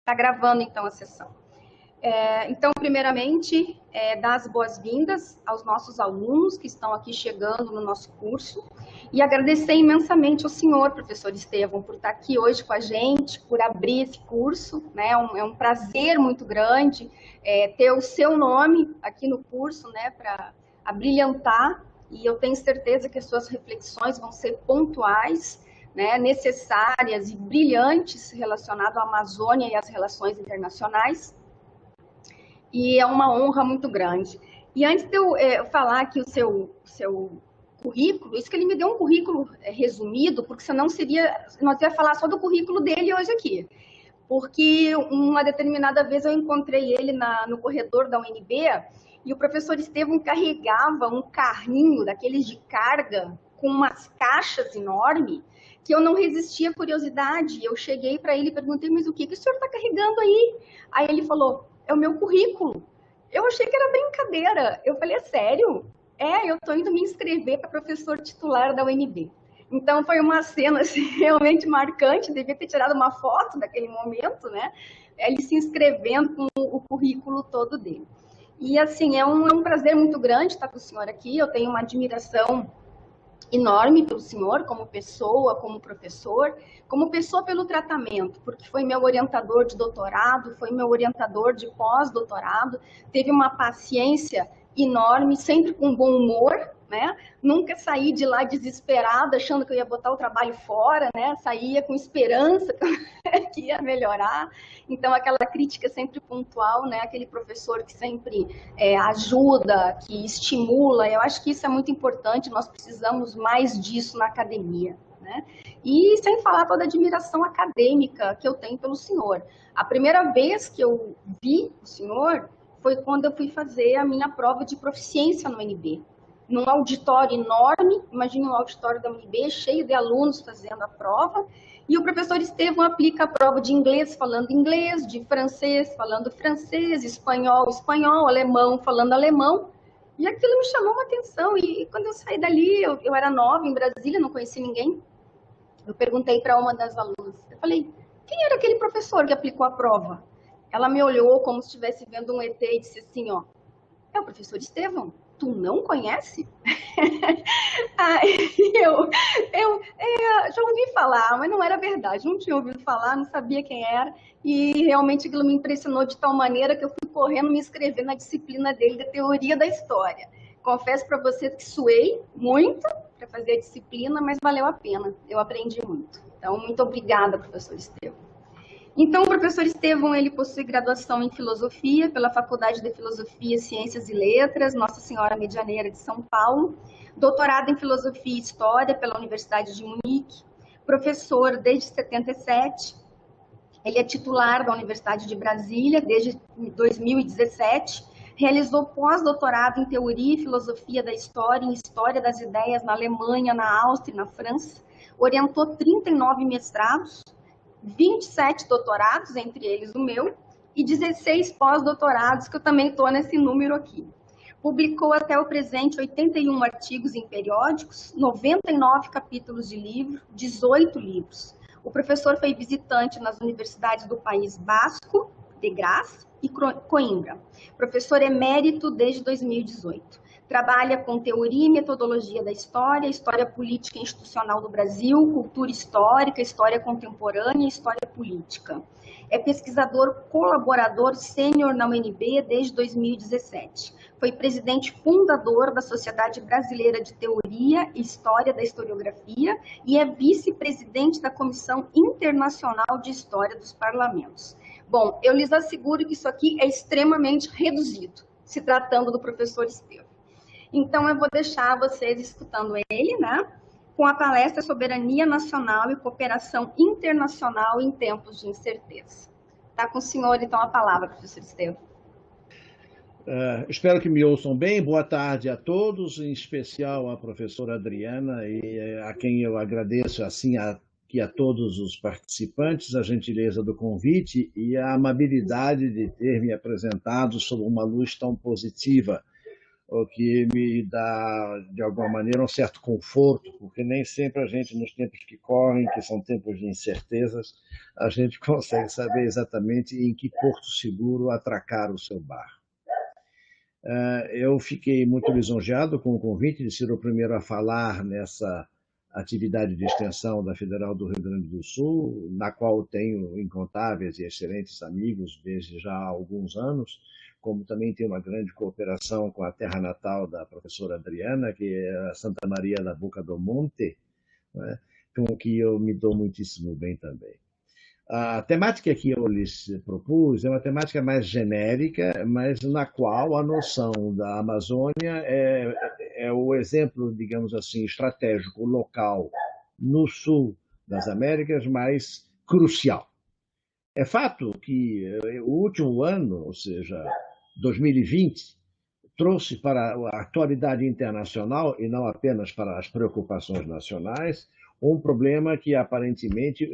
Tá gravando, então, a sessão. Então, primeiramente, dar as boas-vindas aos nossos alunos que estão aqui chegando no nosso curso e agradecer imensamente ao senhor, professor Estevão, por estar aqui hoje com a gente, por abrir esse curso, né? É um prazer muito grande ter o seu nome aqui no curso, né, para abrilhantar, e eu tenho certeza que as suas reflexões vão ser pontuais, né, necessárias e brilhantes relacionado à Amazônia e às relações internacionais. E é uma honra muito grande. E antes de eu falar aqui o seu currículo, isso que ele me deu um currículo resumido, porque senão nós ia falar só do currículo dele hoje aqui. Porque uma determinada vez eu encontrei ele no corredor da UNB e o professor Estevão carregava um carrinho daqueles de carga com umas caixas enormes que eu não resisti à curiosidade. Eu cheguei para ele e perguntei, mas o que o senhor está carregando aí? Aí ele falou, é o meu currículo. Eu achei que era brincadeira. Eu falei, é sério? Eu estou indo me inscrever para professor titular da UNB. Então, foi uma cena assim, realmente marcante, devia ter tirado uma foto daquele momento, né? Ele se inscrevendo com o currículo todo dele. E, assim, é um prazer muito grande estar com o senhor aqui, eu tenho uma admiração enorme pelo senhor, como pessoa pelo tratamento, porque foi meu orientador de doutorado, foi meu orientador de pós-doutorado, teve uma paciência enorme, sempre com bom humor, né? Nunca saí de lá desesperada, achando que eu ia botar o trabalho fora, né? Saía com esperança que ia melhorar. Então, aquela crítica sempre pontual, né? Aquele professor que sempre ajuda, que estimula. Eu acho que isso é muito importante, nós precisamos mais disso na academia, né? E sem falar toda a admiração acadêmica que eu tenho pelo senhor. A primeira vez que eu vi o senhor foi quando eu fui fazer a minha prova de proficiência no UNB. Num auditório enorme, imagine um auditório da UNB, cheio de alunos fazendo a prova, e o professor Estevão aplica a prova de inglês falando inglês, de francês falando francês, espanhol, espanhol, alemão falando alemão, e aquilo me chamou uma atenção, e quando eu saí dali, eu era nova em Brasília, não conheci ninguém, eu perguntei para uma das alunas, eu falei, quem era aquele professor que aplicou a prova? Ela me olhou como se estivesse vendo um ET e disse assim, ó, é o professor Estevão, tu não conhece? Já ouvi falar, mas não era verdade, não tinha ouvido falar, não sabia quem era, e realmente aquilo me impressionou de tal maneira que eu fui correndo me inscrever na disciplina dele da teoria da história. Confesso para você que suei muito para fazer a disciplina, mas valeu a pena, eu aprendi muito. Então, muito obrigada, professor Estevão. Então, o professor Estevão, ele possui graduação em Filosofia pela Faculdade de Filosofia, Ciências e Letras, Nossa Senhora Medianeira de São Paulo, doutorado em Filosofia e História pela Universidade de Munique, professor desde 77, ele é titular da Universidade de Brasília desde 2017, realizou pós-doutorado em Teoria e Filosofia da História, em História das Ideias na Alemanha, na Áustria e na França, orientou 39 mestrados, 27 doutorados, entre eles o meu, e 16 pós-doutorados, que eu também estou nesse número aqui. Publicou até o presente 81 artigos em periódicos, 99 capítulos de livro, 18 livros. O professor foi visitante nas universidades do País Basco, de Graz e Coimbra. Professor emérito desde 2018. Trabalha com teoria e metodologia da história, história política e institucional do Brasil, cultura histórica, história contemporânea e história política. É pesquisador colaborador sênior na UNB desde 2017. Foi presidente fundador da Sociedade Brasileira de Teoria e História da Historiografia e é vice-presidente da Comissão Internacional de História dos Parlamentos. Bom, eu lhes asseguro que isso aqui é extremamente reduzido, se tratando do professor Estevão. Então, eu vou deixar vocês escutando ele, né, com a palestra Soberania Nacional e Cooperação Internacional em Tempos de Incerteza. Está com o senhor, então, a palavra, professor Estevão. Espero que me ouçam bem. Boa tarde a todos, em especial à professora Adriana, e a quem eu agradeço, assim, a todos os participantes, a gentileza do convite e a amabilidade de ter me apresentado sob uma luz tão positiva. o que me dá, de alguma maneira, um certo conforto, porque nem sempre a gente, nos tempos que correm, que são tempos de incertezas, a gente consegue saber exatamente em que porto seguro atracar o seu barco. Eu fiquei muito lisonjeado com o convite de ser o primeiro a falar nessa atividade de extensão da Federal do Rio Grande do Sul, na qual tenho incontáveis e excelentes amigos desde já há alguns anos, como também tenho uma grande cooperação com a terra natal da professora Adriana, que é a Santa Maria da Boca do Monte, né, com que eu me dou muitíssimo bem também. A temática que eu lhes propus é uma temática mais genérica, mas na qual a noção da Amazônia é o exemplo, digamos assim, estratégico local no sul das Américas mais crucial. É fato que o último ano, ou seja, 2020, trouxe para a atualidade internacional, e não apenas para as preocupações nacionais, um problema que aparentemente,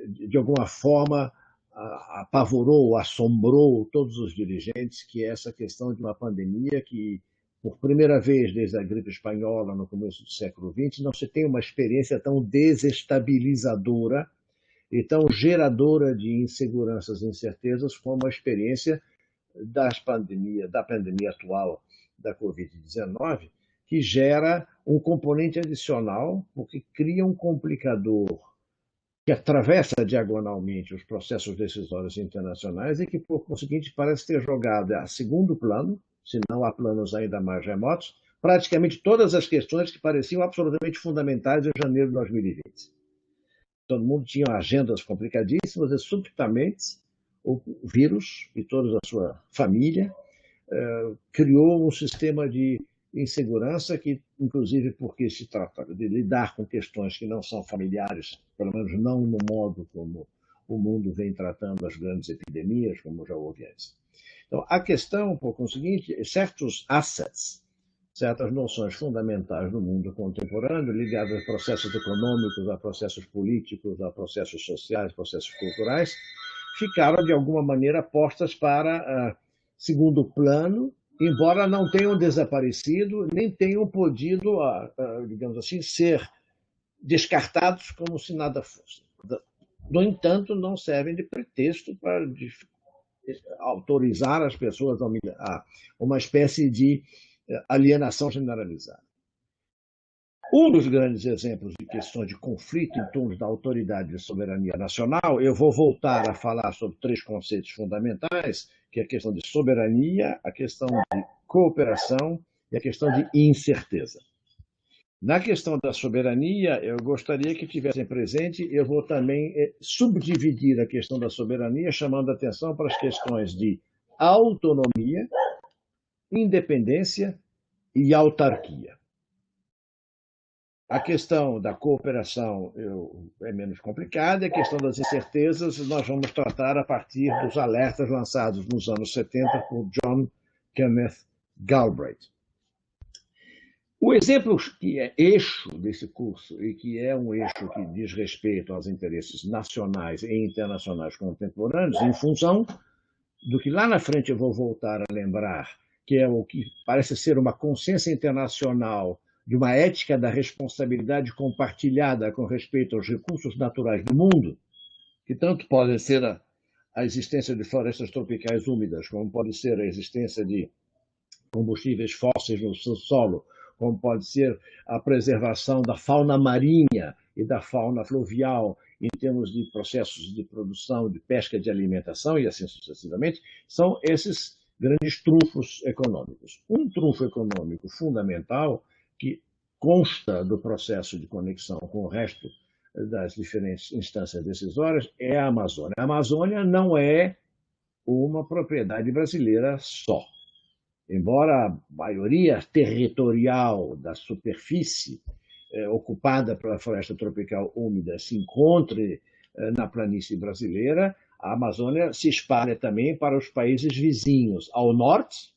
de alguma forma, apavorou, assombrou todos os dirigentes, que é essa questão de uma pandemia que, por primeira vez desde a gripe espanhola, no começo do século XX, não se tem uma experiência tão desestabilizadora e tão geradora de inseguranças e incertezas como a experiência da pandemia atual da Covid-19, que gera um componente adicional, porque cria um complicador que atravessa diagonalmente os processos decisórios internacionais e que, por conseguinte, parece ter jogado a segundo plano, se não a planos ainda mais remotos, praticamente todas as questões que pareciam absolutamente fundamentais em janeiro de 2020. Todo mundo tinha agendas complicadíssimas e, subitamente, o vírus e toda a sua família criou um sistema de insegurança que, inclusive porque se trata de lidar com questões que não são familiares, pelo menos não no modo como o mundo vem tratando as grandes epidemias, como já houve antes. Então, a questão, por conseguinte, certos assets, certas noções fundamentais do mundo contemporâneo, ligadas a processos econômicos, a processos políticos, a processos sociais, processos culturais, ficaram, de alguma maneira, postas para segundo plano, embora não tenham desaparecido, nem tenham podido, digamos assim, ser descartados como se nada fosse. No entanto, não servem de pretexto para autorizar as pessoas a uma espécie de alienação generalizada. Um dos grandes exemplos de questões de conflito em torno da autoridade de soberania nacional, eu vou voltar a falar sobre três conceitos fundamentais, que é a questão de soberania, a questão de cooperação e a questão de incerteza. Na questão da soberania, eu gostaria que tivessem presente, eu vou também subdividir a questão da soberania, chamando a atenção para as questões de autonomia, independência e autarquia. A questão da cooperação é menos complicada, a questão das incertezas nós vamos tratar a partir dos alertas lançados nos anos 70 por John Kenneth Galbraith. O exemplo que é eixo desse curso e que é um eixo que diz respeito aos interesses nacionais e internacionais contemporâneos, em função do que lá na frente eu vou voltar a lembrar, que é o que parece ser uma consciência internacional de uma ética da responsabilidade compartilhada com respeito aos recursos naturais do mundo, que tanto pode ser a existência de florestas tropicais úmidas, como pode ser a existência de combustíveis fósseis no solo, como pode ser a preservação da fauna marinha e da fauna fluvial em termos de processos de produção, de pesca, de alimentação e assim sucessivamente, são esses grandes trunfos econômicos. Um trunfo econômico fundamental que consta do processo de conexão com o resto das diferentes instâncias decisórias é a Amazônia. A Amazônia não é uma propriedade brasileira só. Embora a maioria territorial da superfície ocupada pela floresta tropical úmida se encontre na planície brasileira, a Amazônia se espalha também para os países vizinhos, ao norte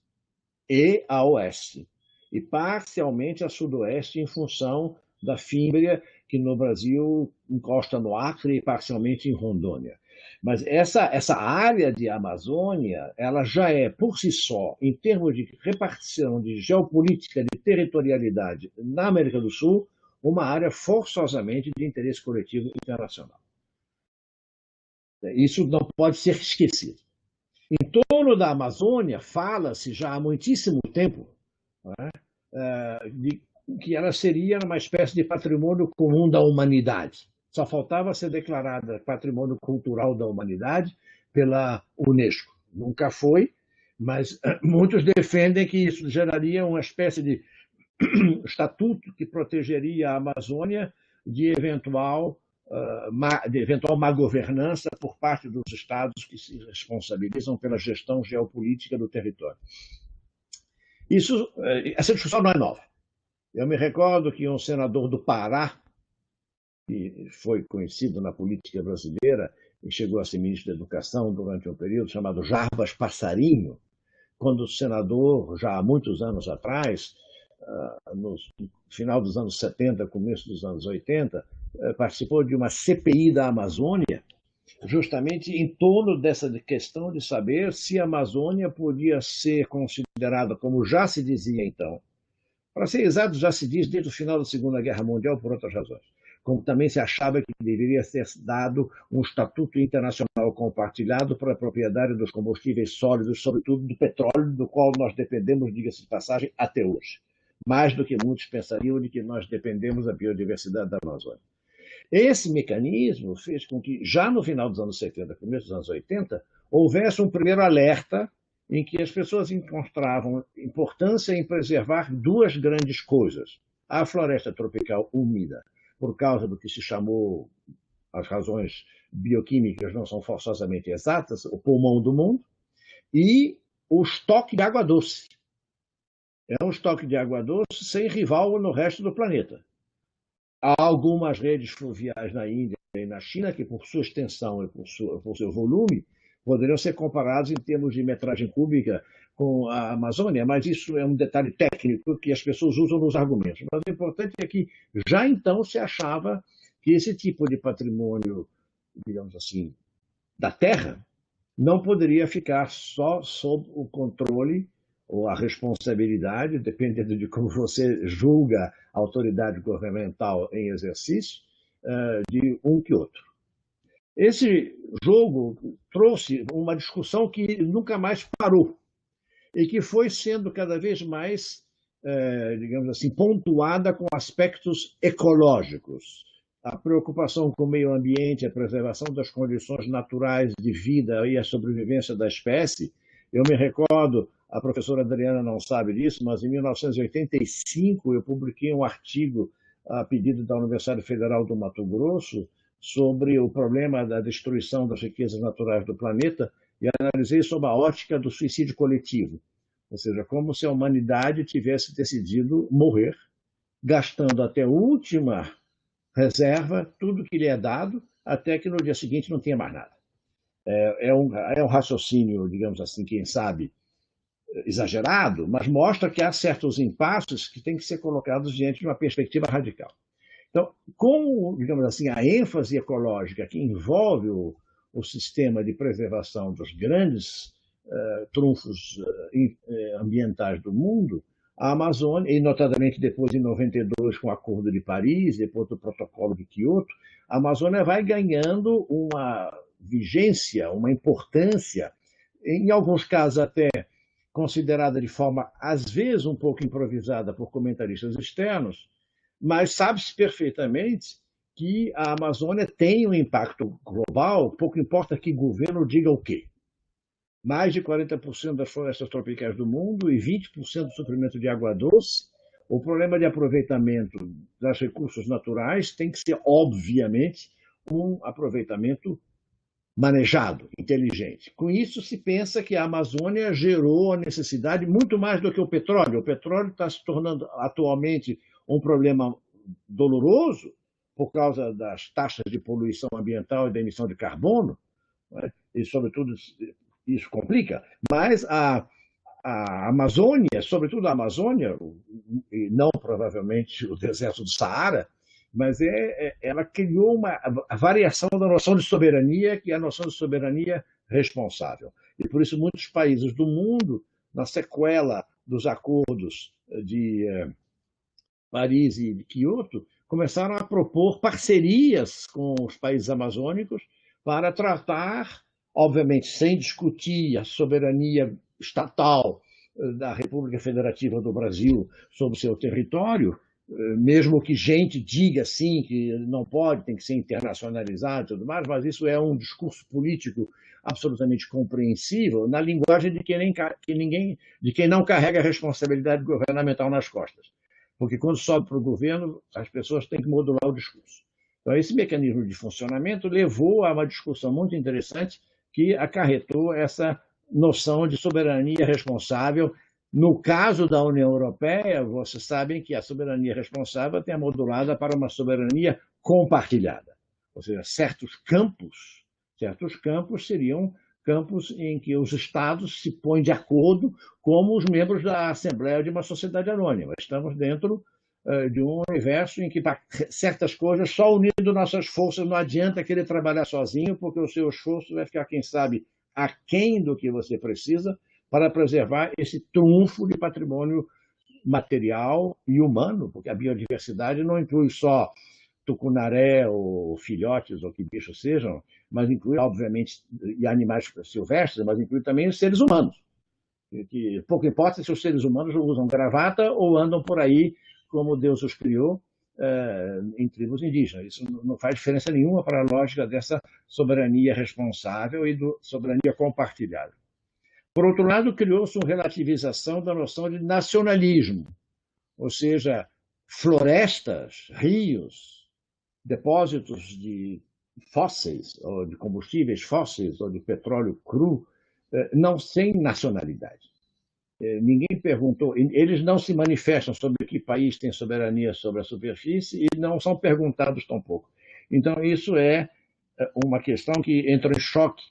e a oeste, e parcialmente a sudoeste em função da fímbria que no Brasil encosta no Acre e parcialmente em Rondônia. Mas essa área de Amazônia, ela já é, por si só, em termos de repartição de geopolítica, de territorialidade na América do Sul, uma área forçosamente de interesse coletivo internacional. Isso não pode ser esquecido. Em torno da Amazônia, fala-se já há muitíssimo tempo, né, de que ela seria uma espécie de patrimônio comum da humanidade. Só faltava ser declarada patrimônio cultural da humanidade pela Unesco. Nunca foi, mas muitos defendem que isso geraria uma espécie de estatuto que protegeria a Amazônia de eventual má governança por parte dos estados que se responsabilizam pela gestão geopolítica do território. Essa discussão não é nova. Eu me recordo que um senador do Pará, que foi conhecido na política brasileira e chegou a ser ministro da Educação durante um período, chamado Jarbas Passarinho, quando senador, já há muitos anos atrás, no final dos anos 70, começo dos anos 80, participou de uma CPI da Amazônia, justamente em torno dessa questão de saber se a Amazônia podia ser considerada, como já se dizia então, para ser exato, já se diz desde o final da Segunda Guerra Mundial por outras razões, como também se achava que deveria ser dado um estatuto internacional compartilhado para a propriedade dos combustíveis sólidos, sobretudo do petróleo, do qual nós dependemos, diga-se de passagem, até hoje. Mais do que muitos pensariam de que nós dependemos da biodiversidade da Amazônia. Esse mecanismo fez com que, já no final dos anos 70, começo dos anos 80, houvesse um primeiro alerta em que as pessoas encontravam importância em preservar duas grandes coisas. A floresta tropical úmida, por causa do que se chamou, as razões bioquímicas não são forçosamente exatas, o pulmão do mundo, e o estoque de água doce. É um estoque de água doce sem rival no resto do planeta. Há algumas redes fluviais na Índia e na China que, por sua extensão e por seu volume, poderiam ser comparados em termos de metragem cúbica com a Amazônia, mas isso é um detalhe técnico que as pessoas usam nos argumentos. Mas o importante é que já então se achava que esse tipo de patrimônio, digamos assim, da Terra, não poderia ficar só sob o controle ou a responsabilidade, dependendo de como você julga a autoridade governamental em exercício, de um que outro. Esse jogo trouxe uma discussão que nunca mais parou e que foi sendo cada vez mais, digamos assim, pontuada com aspectos ecológicos. A preocupação com o meio ambiente, a preservação das condições naturais de vida e a sobrevivência da espécie. Eu me recordo, a professora Adriana não sabe disso, mas em 1985 eu publiquei um artigo a pedido da Universidade Federal do Mato Grosso sobre o problema da destruição das riquezas naturais do planeta e analisei sob a ótica do suicídio coletivo, ou seja, como se a humanidade tivesse decidido morrer, gastando até a última reserva tudo que lhe é dado, até que no dia seguinte não tenha mais nada. É um raciocínio, digamos assim, quem sabe, exagerado, mas mostra que há certos impasses que têm que ser colocados diante de uma perspectiva radical. Então, com, digamos assim, a ênfase ecológica que envolve o sistema de preservação dos grandes trunfos ambientais do mundo, a Amazônia, e notadamente depois em 92 com o Acordo de Paris, depois do Protocolo de Quioto, a Amazônia vai ganhando uma vigência, uma importância, em alguns casos até considerada de forma, às vezes, um pouco improvisada por comentaristas externos, mas sabe-se perfeitamente que a Amazônia tem um impacto global, pouco importa que governo diga o quê. Mais de 40% das florestas tropicais do mundo e 20% do suprimento de água doce. O problema de aproveitamento dos recursos naturais tem que ser, obviamente, um aproveitamento manejado, inteligente. Com isso, se pensa que a Amazônia gerou a necessidade muito mais do que o petróleo. O petróleo está se tornando atualmente um problema doloroso por causa das taxas de poluição ambiental e da emissão de carbono, né? E, sobretudo, isso complica. Mas a Amazônia, sobretudo a Amazônia, e não provavelmente o deserto do Saara, mas ela criou a variação da noção de soberania, que é a noção de soberania responsável. E por isso muitos países do mundo, na sequela dos acordos de Paris e de Quioto, começaram a propor parcerias com os países amazônicos para tratar, obviamente sem discutir a soberania estatal da República Federativa do Brasil sobre o seu território, mesmo que gente diga sim que não pode, tem que ser internacionalizado e tudo mais, mas isso é um discurso político absolutamente compreensível na linguagem de quem não carrega a responsabilidade governamental nas costas. Porque quando sobe para o governo, as pessoas têm que modular o discurso. Então, esse mecanismo de funcionamento levou a uma discussão muito interessante que acarretou essa noção de soberania responsável. No caso da União Europeia, vocês sabem que a soberania responsável tem a modulada para uma soberania compartilhada. Ou seja, certos campos seriam campos em que os estados se põem de acordo como os membros da Assembleia de uma sociedade anônima. Estamos dentro de um universo em que, para certas coisas, só unindo nossas forças não adianta querer trabalhar sozinho, porque o seu esforço vai ficar, quem sabe, aquém do que você precisa para preservar esse trunfo de patrimônio material e humano, porque a biodiversidade não inclui só tucunaré ou filhotes ou que bichos sejam, mas inclui, obviamente, e animais silvestres, mas inclui também os seres humanos. Que pouco importa se os seres humanos usam gravata ou andam por aí como Deus os criou em tribos indígenas. Isso não faz diferença nenhuma para a lógica dessa soberania responsável e da soberania compartilhada. Por outro lado, criou-se uma relativização da noção de nacionalismo, ou seja, florestas, rios, depósitos de fósseis, ou de combustíveis fósseis, ou de petróleo cru, não têm nacionalidade. Ninguém perguntou, eles não se manifestam sobre que país tem soberania sobre a superfície e não são perguntados tampouco. Então, isso é uma questão que entra em choque,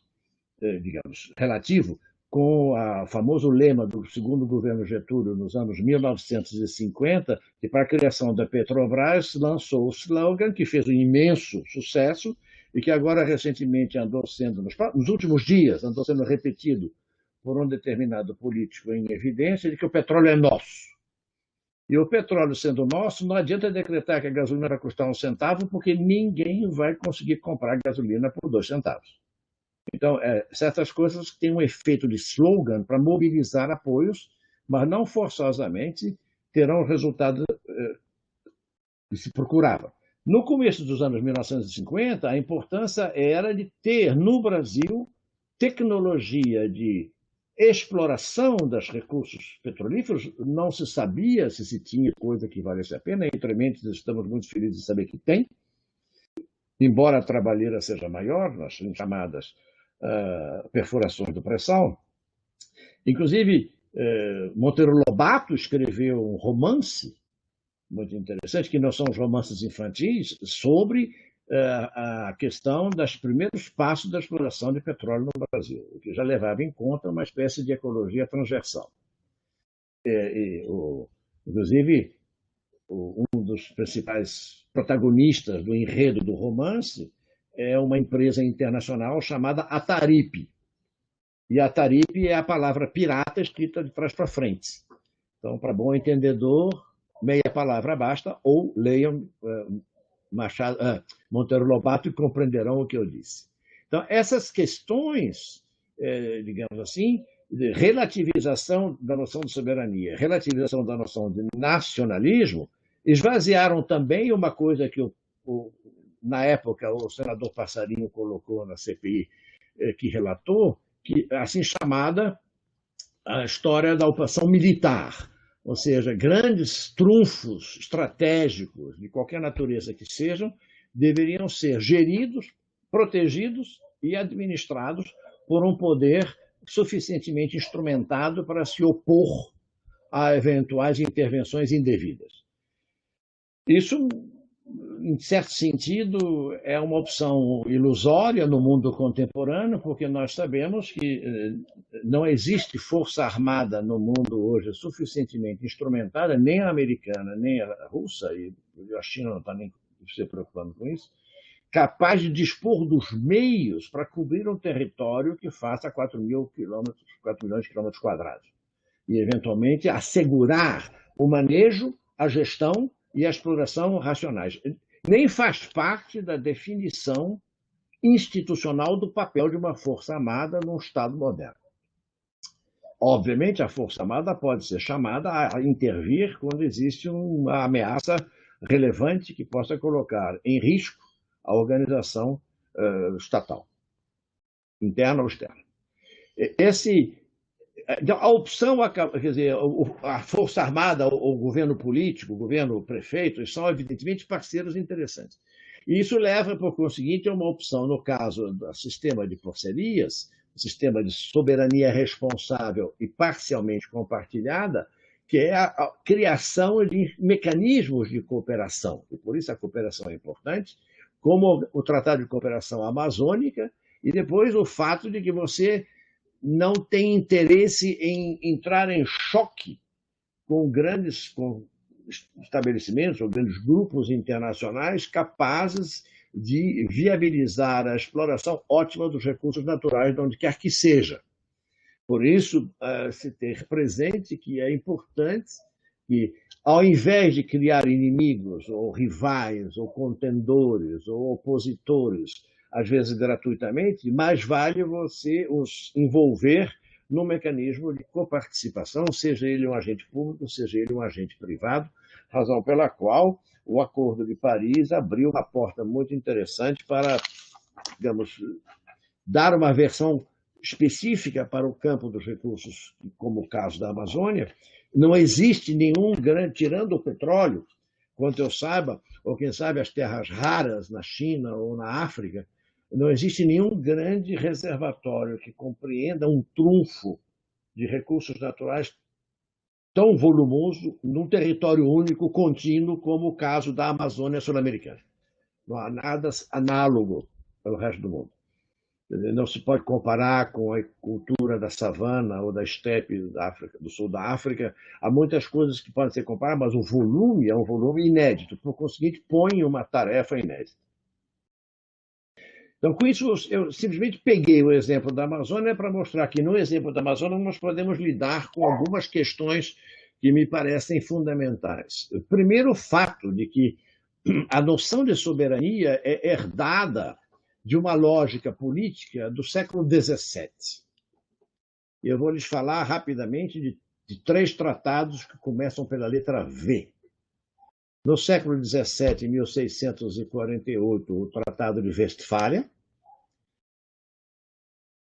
digamos, relativo, com o famoso lema do segundo governo Getúlio, nos anos 1950, que para a criação da Petrobras lançou o slogan que fez um imenso sucesso e que agora recentemente andou sendo, nos últimos dias, andou sendo repetido por um determinado político em evidência, de que o petróleo é nosso. E o petróleo sendo nosso, não adianta decretar que a gasolina vai custar 1 centavo, porque ninguém vai conseguir comprar gasolina por 2 centavos. Então, certas coisas têm um efeito de slogan para mobilizar apoios, mas não forçosamente terão o resultado que se procurava. No começo dos anos 1950, a importância era de ter no Brasil tecnologia de exploração dos recursos petrolíferos. Não se sabia se tinha coisa que valesse a pena, entre mentes estamos muito felizes de saber que tem, embora a trabalheira seja maior, nas chamadas perfurações do pré-sal. Inclusive, Monteiro Lobato escreveu um romance muito interessante, que não são os romances infantis, sobre a questão dos primeiros passos da exploração de petróleo no Brasil, o que já levava em conta uma espécie de ecologia transversal. Inclusive, um dos principais protagonistas do enredo do romance é uma empresa internacional chamada Ataripe. E Ataripe é a palavra pirata escrita de trás para frente. Então, para bom entendedor, meia palavra basta, ou leiam Monteiro Lobato e compreenderão o que eu disse. Então, essas questões, digamos assim, de relativização da noção de soberania, relativização da noção de nacionalismo, esvaziaram também uma coisa que, na época, o senador Passarinho colocou na CPI, que relatou, que assim chamada a história da ocupação militar. Ou seja, grandes trunfos estratégicos, de qualquer natureza que sejam, deveriam ser geridos, protegidos e administrados por um poder suficientemente instrumentado para se opor a eventuais intervenções indevidas. Isso, em certo sentido, é uma opção ilusória no mundo contemporâneo, porque nós sabemos que não existe força armada no mundo hoje suficientemente instrumentada, nem a americana, nem a russa, e a China não está nem se preocupando com isso, capaz de dispor dos meios para cobrir um território que faça 4 milhões de quilômetros quadrados. E, eventualmente, assegurar o manejo, a gestão e a exploração racionais. Nem faz parte da definição institucional do papel de uma força armada num Estado moderno. Obviamente, a força armada pode ser chamada a intervir quando existe uma ameaça relevante que possa colocar em risco a organização estatal, interna ou externa. A opção, quer dizer, a força armada, o governo político, o governo prefeito, são evidentemente parceiros interessantes. E isso leva, por conseguinte, a uma opção, no caso do sistema de parcerias, o sistema de soberania responsável e parcialmente compartilhada, que é a criação de mecanismos de cooperação. E por isso a cooperação é importante, como o Tratado de Cooperação Amazônica, e depois o fato de que você não tem interesse em entrar em choque com grandes estabelecimentos ou grandes grupos internacionais capazes de viabilizar a exploração ótima dos recursos naturais de onde quer que seja. Por isso, se ter presente que é importante que, ao invés de criar inimigos, ou rivais, ou contendores, ou opositores, às vezes gratuitamente, mais vale você os envolver num mecanismo de coparticipação, seja ele um agente público, seja ele um agente privado, razão pela qual o Acordo de Paris abriu uma porta muito interessante para, digamos, dar uma versão específica para o campo dos recursos, como o caso da Amazônia. Não existe nenhum grande, tirando o petróleo, quanto eu saiba, ou quem sabe as terras raras na China ou na África, não existe nenhum grande reservatório que compreenda um trunfo de recursos naturais tão volumoso num território único, contínuo, como o caso da Amazônia sul-americana. Não há nada análogo pelo resto do mundo. Não se pode comparar com a cultura da savana ou da estepe da África, do sul da África. Há muitas coisas que podem ser comparadas, mas o volume é um volume inédito. Por conseguinte, põe uma tarefa inédita. Então, com isso, eu simplesmente peguei o exemplo da Amazônia para mostrar que, no exemplo da Amazônia, nós podemos lidar com algumas questões que me parecem fundamentais. Primeiro, o fato de que a noção de soberania é herdada de uma lógica política do século XVII. Eu vou lhes falar rapidamente de 3 tratados que começam pela letra V. No século XVII, em 1648, o Tratado de Westfália.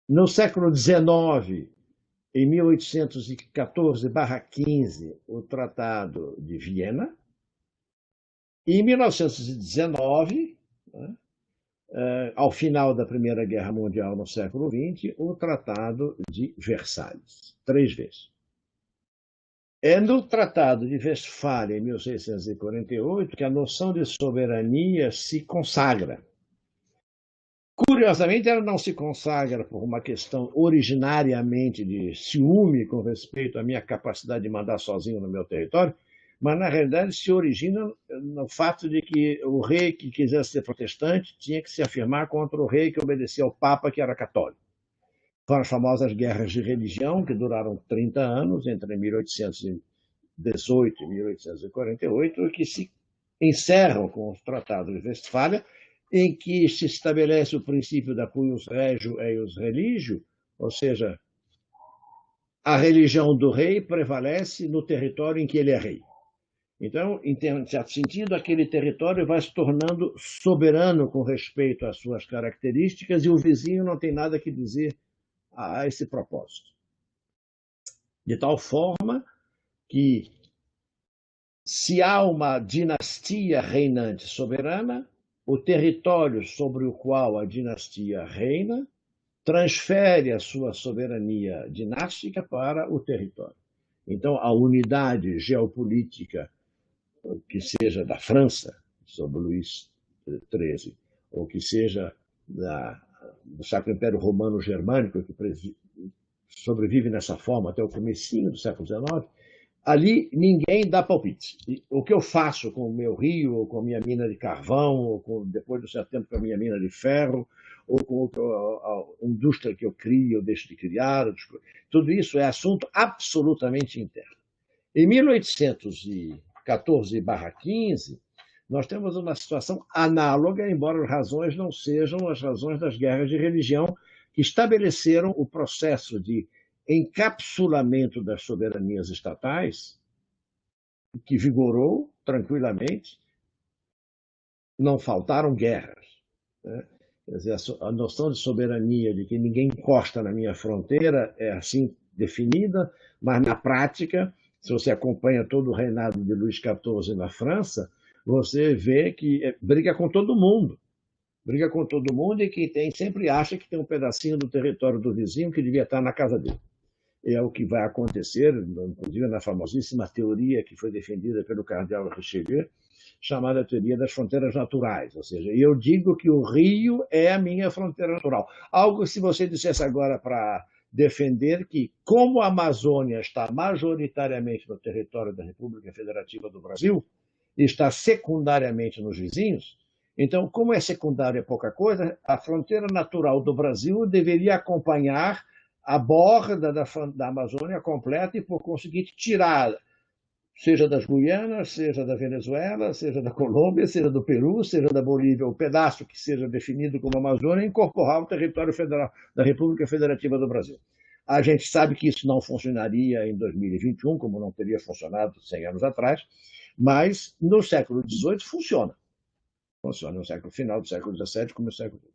No século XIX, em 1814/15, o Tratado de Viena. E em 1919, ao final da Primeira Guerra Mundial, no século XX, o Tratado de Versalhes, 3 vezes. É no Tratado de Westfália, em 1648, que a noção de soberania se consagra. Curiosamente, ela não se consagra por uma questão originariamente de ciúme com respeito à minha capacidade de mandar sozinho no meu território, mas, na realidade, se origina no fato de que o rei que quisesse ser protestante tinha que se afirmar contra o rei que obedecia ao Papa, que era católico. Foram as famosas guerras de religião, que duraram 30 anos, entre 1818 e 1848, que se encerram com os tratados de Westfália, em que se estabelece o princípio da cuius regio eius religio, ou seja, a religião do rei prevalece no território em que ele é rei. Então, em certo sentido, aquele território vai se tornando soberano com respeito às suas características e o vizinho não tem nada que dizer a esse propósito. De tal forma que, se há uma dinastia reinante soberana, o território sobre o qual a dinastia reina transfere a sua soberania dinástica para o território. Então, a unidade geopolítica, que seja da França, sob Luís XIII, ou que seja do Sacro Império Romano Germânico, que sobrevive nessa forma até o comecinho do século XIX, Ali ninguém dá palpite. O que eu faço com o meu rio, ou com a minha mina de carvão, ou depois do certo tempo com a minha mina de ferro, ou com a indústria que eu crio, eu deixo de criar, tudo isso é assunto absolutamente interno. Em 1814/15, nós temos uma situação análoga, embora as razões não sejam as razões das guerras de religião, que estabeleceram o processo de encapsulamento das soberanias estatais, que vigorou tranquilamente, não faltaram guerras. Né? Quer dizer, a noção de soberania, de que ninguém encosta na minha fronteira, é assim definida, mas na prática, se você acompanha todo o reinado de Luís XIV na França, você vê que briga com todo mundo. Briga com todo mundo e quem sempre acha que tem um pedacinho do território do vizinho que devia estar na casa dele. É o que vai acontecer, inclusive na famosíssima teoria que foi defendida pelo cardeal Richelieu, chamada teoria das fronteiras naturais. Ou seja, eu digo que o rio é a minha fronteira natural. Algo se você dissesse agora para defender que, como a Amazônia está majoritariamente no território da República Federativa do Brasil, e está secundariamente nos vizinhos, então, como é secundário é pouca coisa, a fronteira natural do Brasil deveria acompanhar a borda da Amazônia completa e, por conseguinte, tirar, seja das Guianas, seja da Venezuela, seja da Colômbia, seja do Peru, seja da Bolívia, o pedaço que seja definido como Amazônia, e incorporar o território federal da República Federativa do Brasil. A gente sabe que isso não funcionaria em 2021, como não teria funcionado 100 anos atrás, mas no século XVIII funciona. Funciona no final do século XVII como no século XX.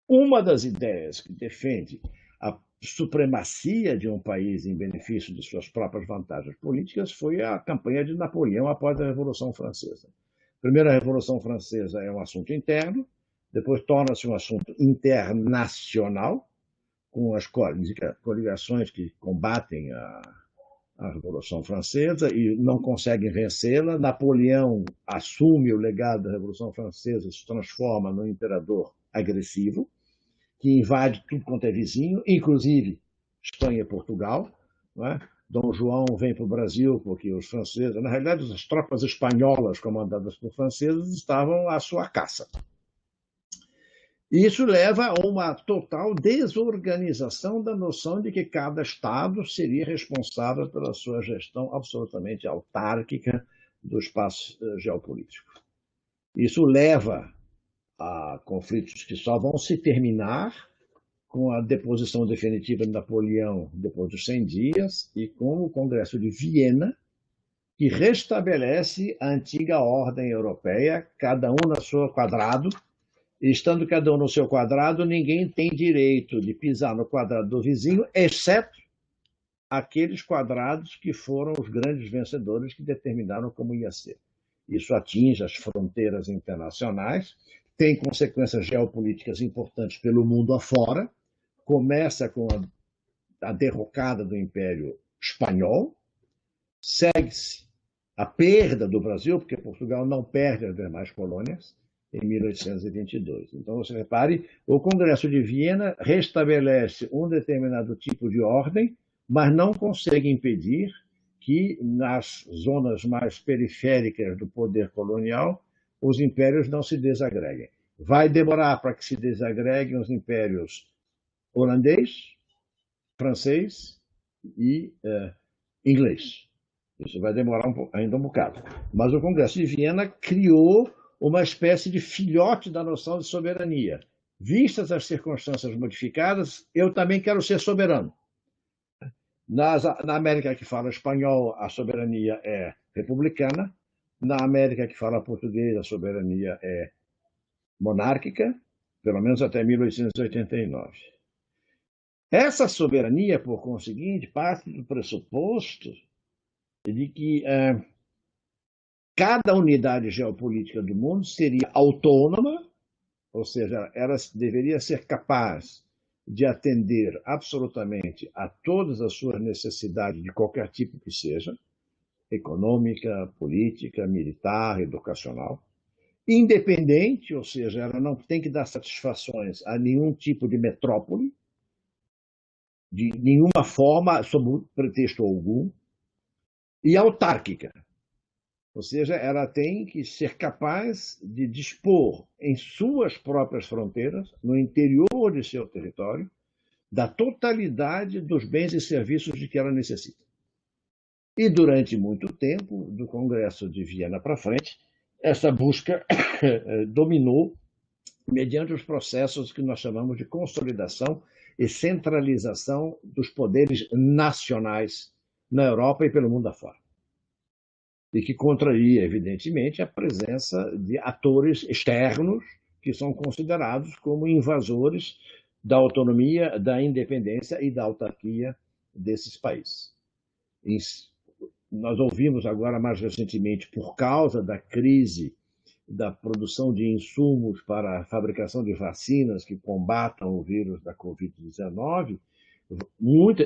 Uma das ideias que defende a supremacia de um país em benefício de suas próprias vantagens políticas foi a campanha de Napoleão após a Revolução Francesa. Primeiro, a Revolução Francesa é um assunto interno, depois torna-se um assunto internacional, com as coligações que combatem a Revolução Francesa e não conseguem vencê-la. Napoleão assume o legado da Revolução Francesa e se transforma num imperador agressivo, que invade tudo quanto é vizinho, inclusive Espanha e Portugal. Não é? Dom João vem para o Brasil porque os franceses, na realidade, as tropas espanholas comandadas por franceses estavam à sua caça. Isso leva a uma total desorganização da noção de que cada Estado seria responsável pela sua gestão absolutamente autárquica do espaço geopolítico. Isso leva a conflitos que só vão se terminar com a deposição definitiva de Napoleão depois dos 100 dias e com o Congresso de Viena, que restabelece a antiga ordem europeia, cada um no seu quadrado. E estando cada um no seu quadrado, ninguém tem direito de pisar no quadrado do vizinho, exceto aqueles quadrados que foram os grandes vencedores que determinaram como ia ser. Isso atinge as fronteiras internacionais, tem consequências geopolíticas importantes pelo mundo afora, começa com a derrocada do Império Espanhol, segue-se a perda do Brasil, porque Portugal não perde as demais colônias, em 1822. Então, você repare, o Congresso de Viena restabelece um determinado tipo de ordem, mas não consegue impedir que, nas zonas mais periféricas do poder colonial, os impérios não se desagreguem. Vai demorar para que se desagreguem os impérios holandês, francês e inglês. Isso vai demorar ainda um bocado. Mas o Congresso de Viena criou uma espécie de filhote da noção de soberania. Vistas as circunstâncias modificadas, eu também quero ser soberano. Na América que fala espanhol, a soberania é republicana. Na América que fala português, a soberania é monárquica, pelo menos até 1889. Essa soberania, por conseguinte, parte do pressuposto de que cada unidade geopolítica do mundo seria autônoma, ou seja, ela deveria ser capaz de atender absolutamente a todas as suas necessidades de qualquer tipo que seja, econômica, política, militar, educacional, independente, ou seja, ela não tem que dar satisfações a nenhum tipo de metrópole, de nenhuma forma, sob pretexto algum, e autárquica. Ou seja, ela tem que ser capaz de dispor em suas próprias fronteiras, no interior de seu território, da totalidade dos bens e serviços de que ela necessita. E durante muito tempo, do Congresso de Viena para frente, essa busca dominou mediante os processos que nós chamamos de consolidação e centralização dos poderes nacionais na Europa e pelo mundo afora. E que contraria, evidentemente, a presença de atores externos que são considerados como invasores da autonomia, da independência e da autarquia desses países. Nós ouvimos agora, mais recentemente, por causa da crise da produção de insumos para a fabricação de vacinas que combatam o vírus da Covid-19,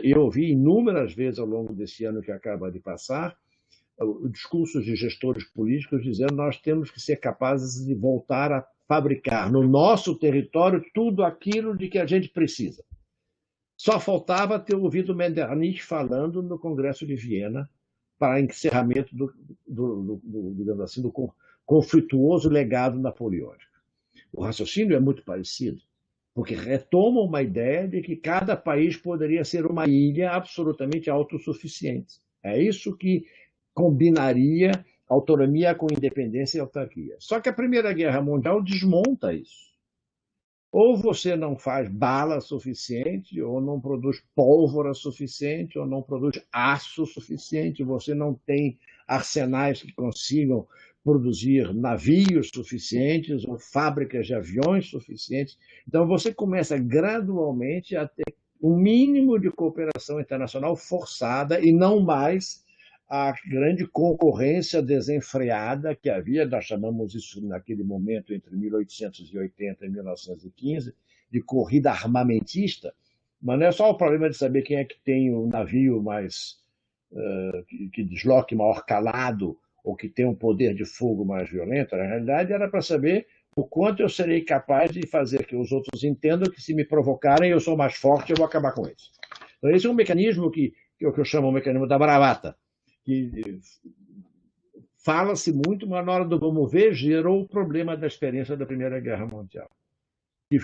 eu ouvi inúmeras vezes ao longo desse ano que acaba de passar, discursos de gestores políticos dizendo que nós temos que ser capazes de voltar a fabricar no nosso território tudo aquilo de que a gente precisa. Só faltava ter ouvido Metternich falando no Congresso de Viena para encerramento digamos assim, do conflituoso legado napoleônico. O raciocínio é muito parecido, porque retoma uma ideia de que cada país poderia ser uma ilha absolutamente autossuficiente. É isso que combinaria autonomia com independência e autarquia. Só que a Primeira Guerra Mundial desmonta isso. Ou você não faz bala suficiente, ou não produz pólvora suficiente, ou não produz aço suficiente, você não tem arsenais que consigam produzir navios suficientes ou fábricas de aviões suficientes. Então você começa gradualmente a ter um mínimo de cooperação internacional forçada e não mais a grande concorrência desenfreada que havia, nós chamamos isso naquele momento entre 1880 e 1915, de corrida armamentista, mas não é só o problema de saber quem é que tem o navio mais que desloque maior calado ou que tem um poder de fogo mais violento, na realidade era para saber o quanto eu serei capaz de fazer que os outros entendam que se me provocarem eu sou mais forte, eu vou acabar com eles. Então esse é um mecanismo que eu chamo o mecanismo da bravata, que fala-se muito, mas na hora do vamos ver, gerou o problema da experiência da Primeira Guerra Mundial, que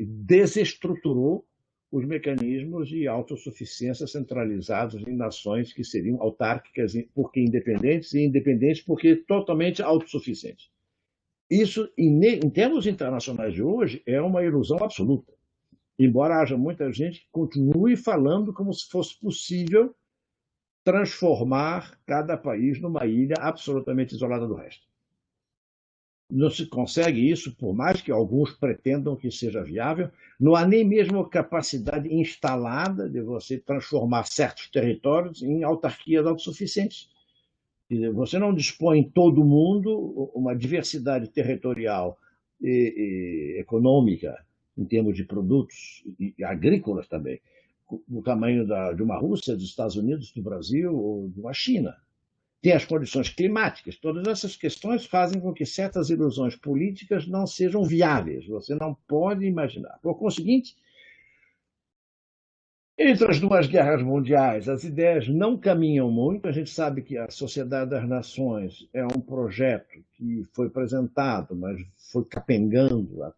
desestruturou os mecanismos de autossuficiência centralizados em nações que seriam autárquicas porque independentes, e independentes porque totalmente autossuficientes. Isso, em termos internacionais de hoje, é uma ilusão absoluta, embora haja muita gente que continue falando como se fosse possível transformar cada país numa ilha absolutamente isolada do resto. Não se consegue isso, por mais que alguns pretendam que seja viável, não há nem mesmo capacidade instalada de você transformar certos territórios em autarquias autossuficientes. Você não dispõe em todo mundo uma diversidade territorial e econômica, em termos de produtos, e agrícolas também, do tamanho de uma Rússia, dos Estados Unidos, do Brasil ou de uma China. Tem as condições climáticas, todas essas questões fazem com que certas ilusões políticas não sejam viáveis, você não pode imaginar. Por conseguinte, entre as duas guerras mundiais, as ideias não caminham muito, a gente sabe que a Sociedade das Nações é um projeto que foi apresentado, mas foi capengando.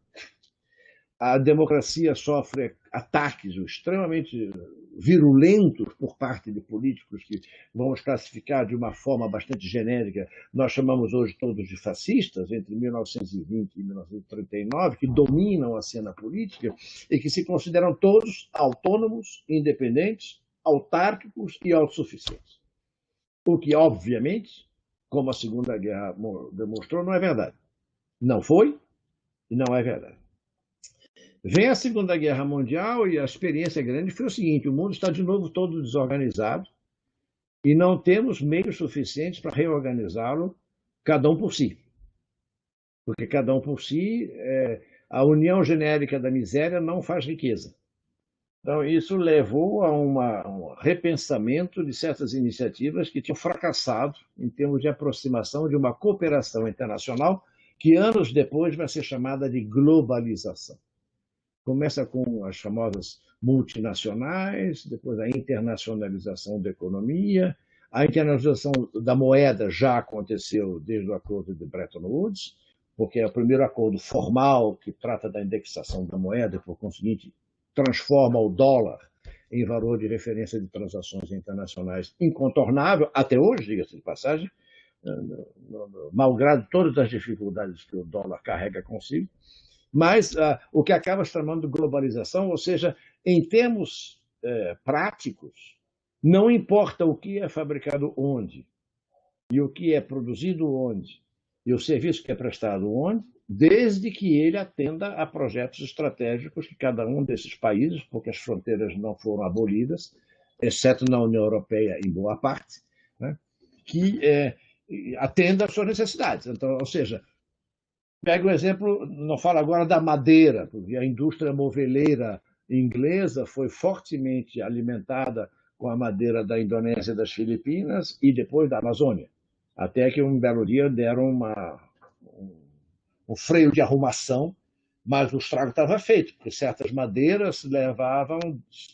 A democracia sofre ataques extremamente virulentos por parte de políticos que vamos classificar de uma forma bastante genérica. Nós chamamos hoje todos de fascistas, entre 1920 e 1939, que dominam a cena política e que se consideram todos autônomos, independentes, autárquicos e autossuficientes. O que, obviamente, como a Segunda Guerra demonstrou, não é verdade. Não foi e não é verdade. Vem a Segunda Guerra Mundial e a experiência grande foi o seguinte: o mundo está de novo todo desorganizado e não temos meios suficientes para reorganizá-lo, cada um por si. Porque cada um por si, a união genérica da miséria não faz riqueza. Então, isso levou a um repensamento de certas iniciativas que tinham fracassado em termos de aproximação de uma cooperação internacional que anos depois vai ser chamada de globalização. Começa com as famosas multinacionais, depois a internacionalização da economia, A internacionalização da moeda já aconteceu desde o acordo de Bretton Woods, porque é o primeiro acordo formal que trata da indexação da moeda, por conseguinte, transforma o dólar em valor de referência de transações internacionais incontornável, até hoje, diga-se de passagem, malgrado todas as dificuldades que o dólar carrega consigo, mas o que acaba se chamando de globalização, ou seja, em termos práticos, não importa o que é fabricado onde, e o que é produzido onde, e o serviço que é prestado onde, desde que ele atenda a projetos estratégicos que cada um desses países, porque as fronteiras não foram abolidas, exceto na União Europeia em boa parte, né, que atenda às suas necessidades. Então, ou seja, pega o exemplo, não falo agora da madeira, porque a indústria moveleira inglesa foi fortemente alimentada com a madeira da Indonésia e das Filipinas e depois da Amazônia. Até que um belo dia deram um freio de arrumação, mas o estrago estava feito, porque certas madeiras levavam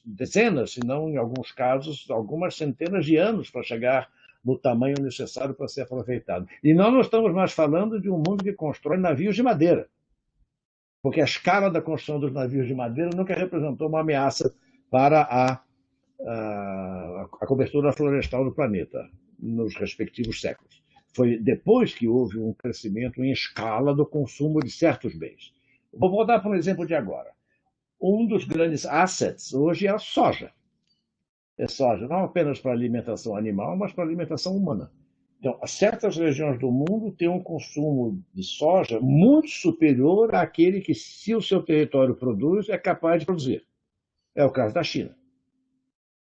dezenas, se não, em alguns casos, algumas centenas de anos para chegar no tamanho necessário para ser aproveitado. E nós não estamos mais falando de um mundo que constrói navios de madeira, porque a escala da construção dos navios de madeira nunca representou uma ameaça para a cobertura florestal do planeta, nos respectivos séculos. Foi depois que houve um crescimento em escala do consumo de certos bens. Vou voltar para um exemplo de agora. Um dos grandes assets hoje é a soja. É soja não apenas para alimentação animal, mas para alimentação humana. Então, certas regiões do mundo têm um consumo de soja muito superior àquele que, se o seu território produz, é capaz de produzir. É o caso da China.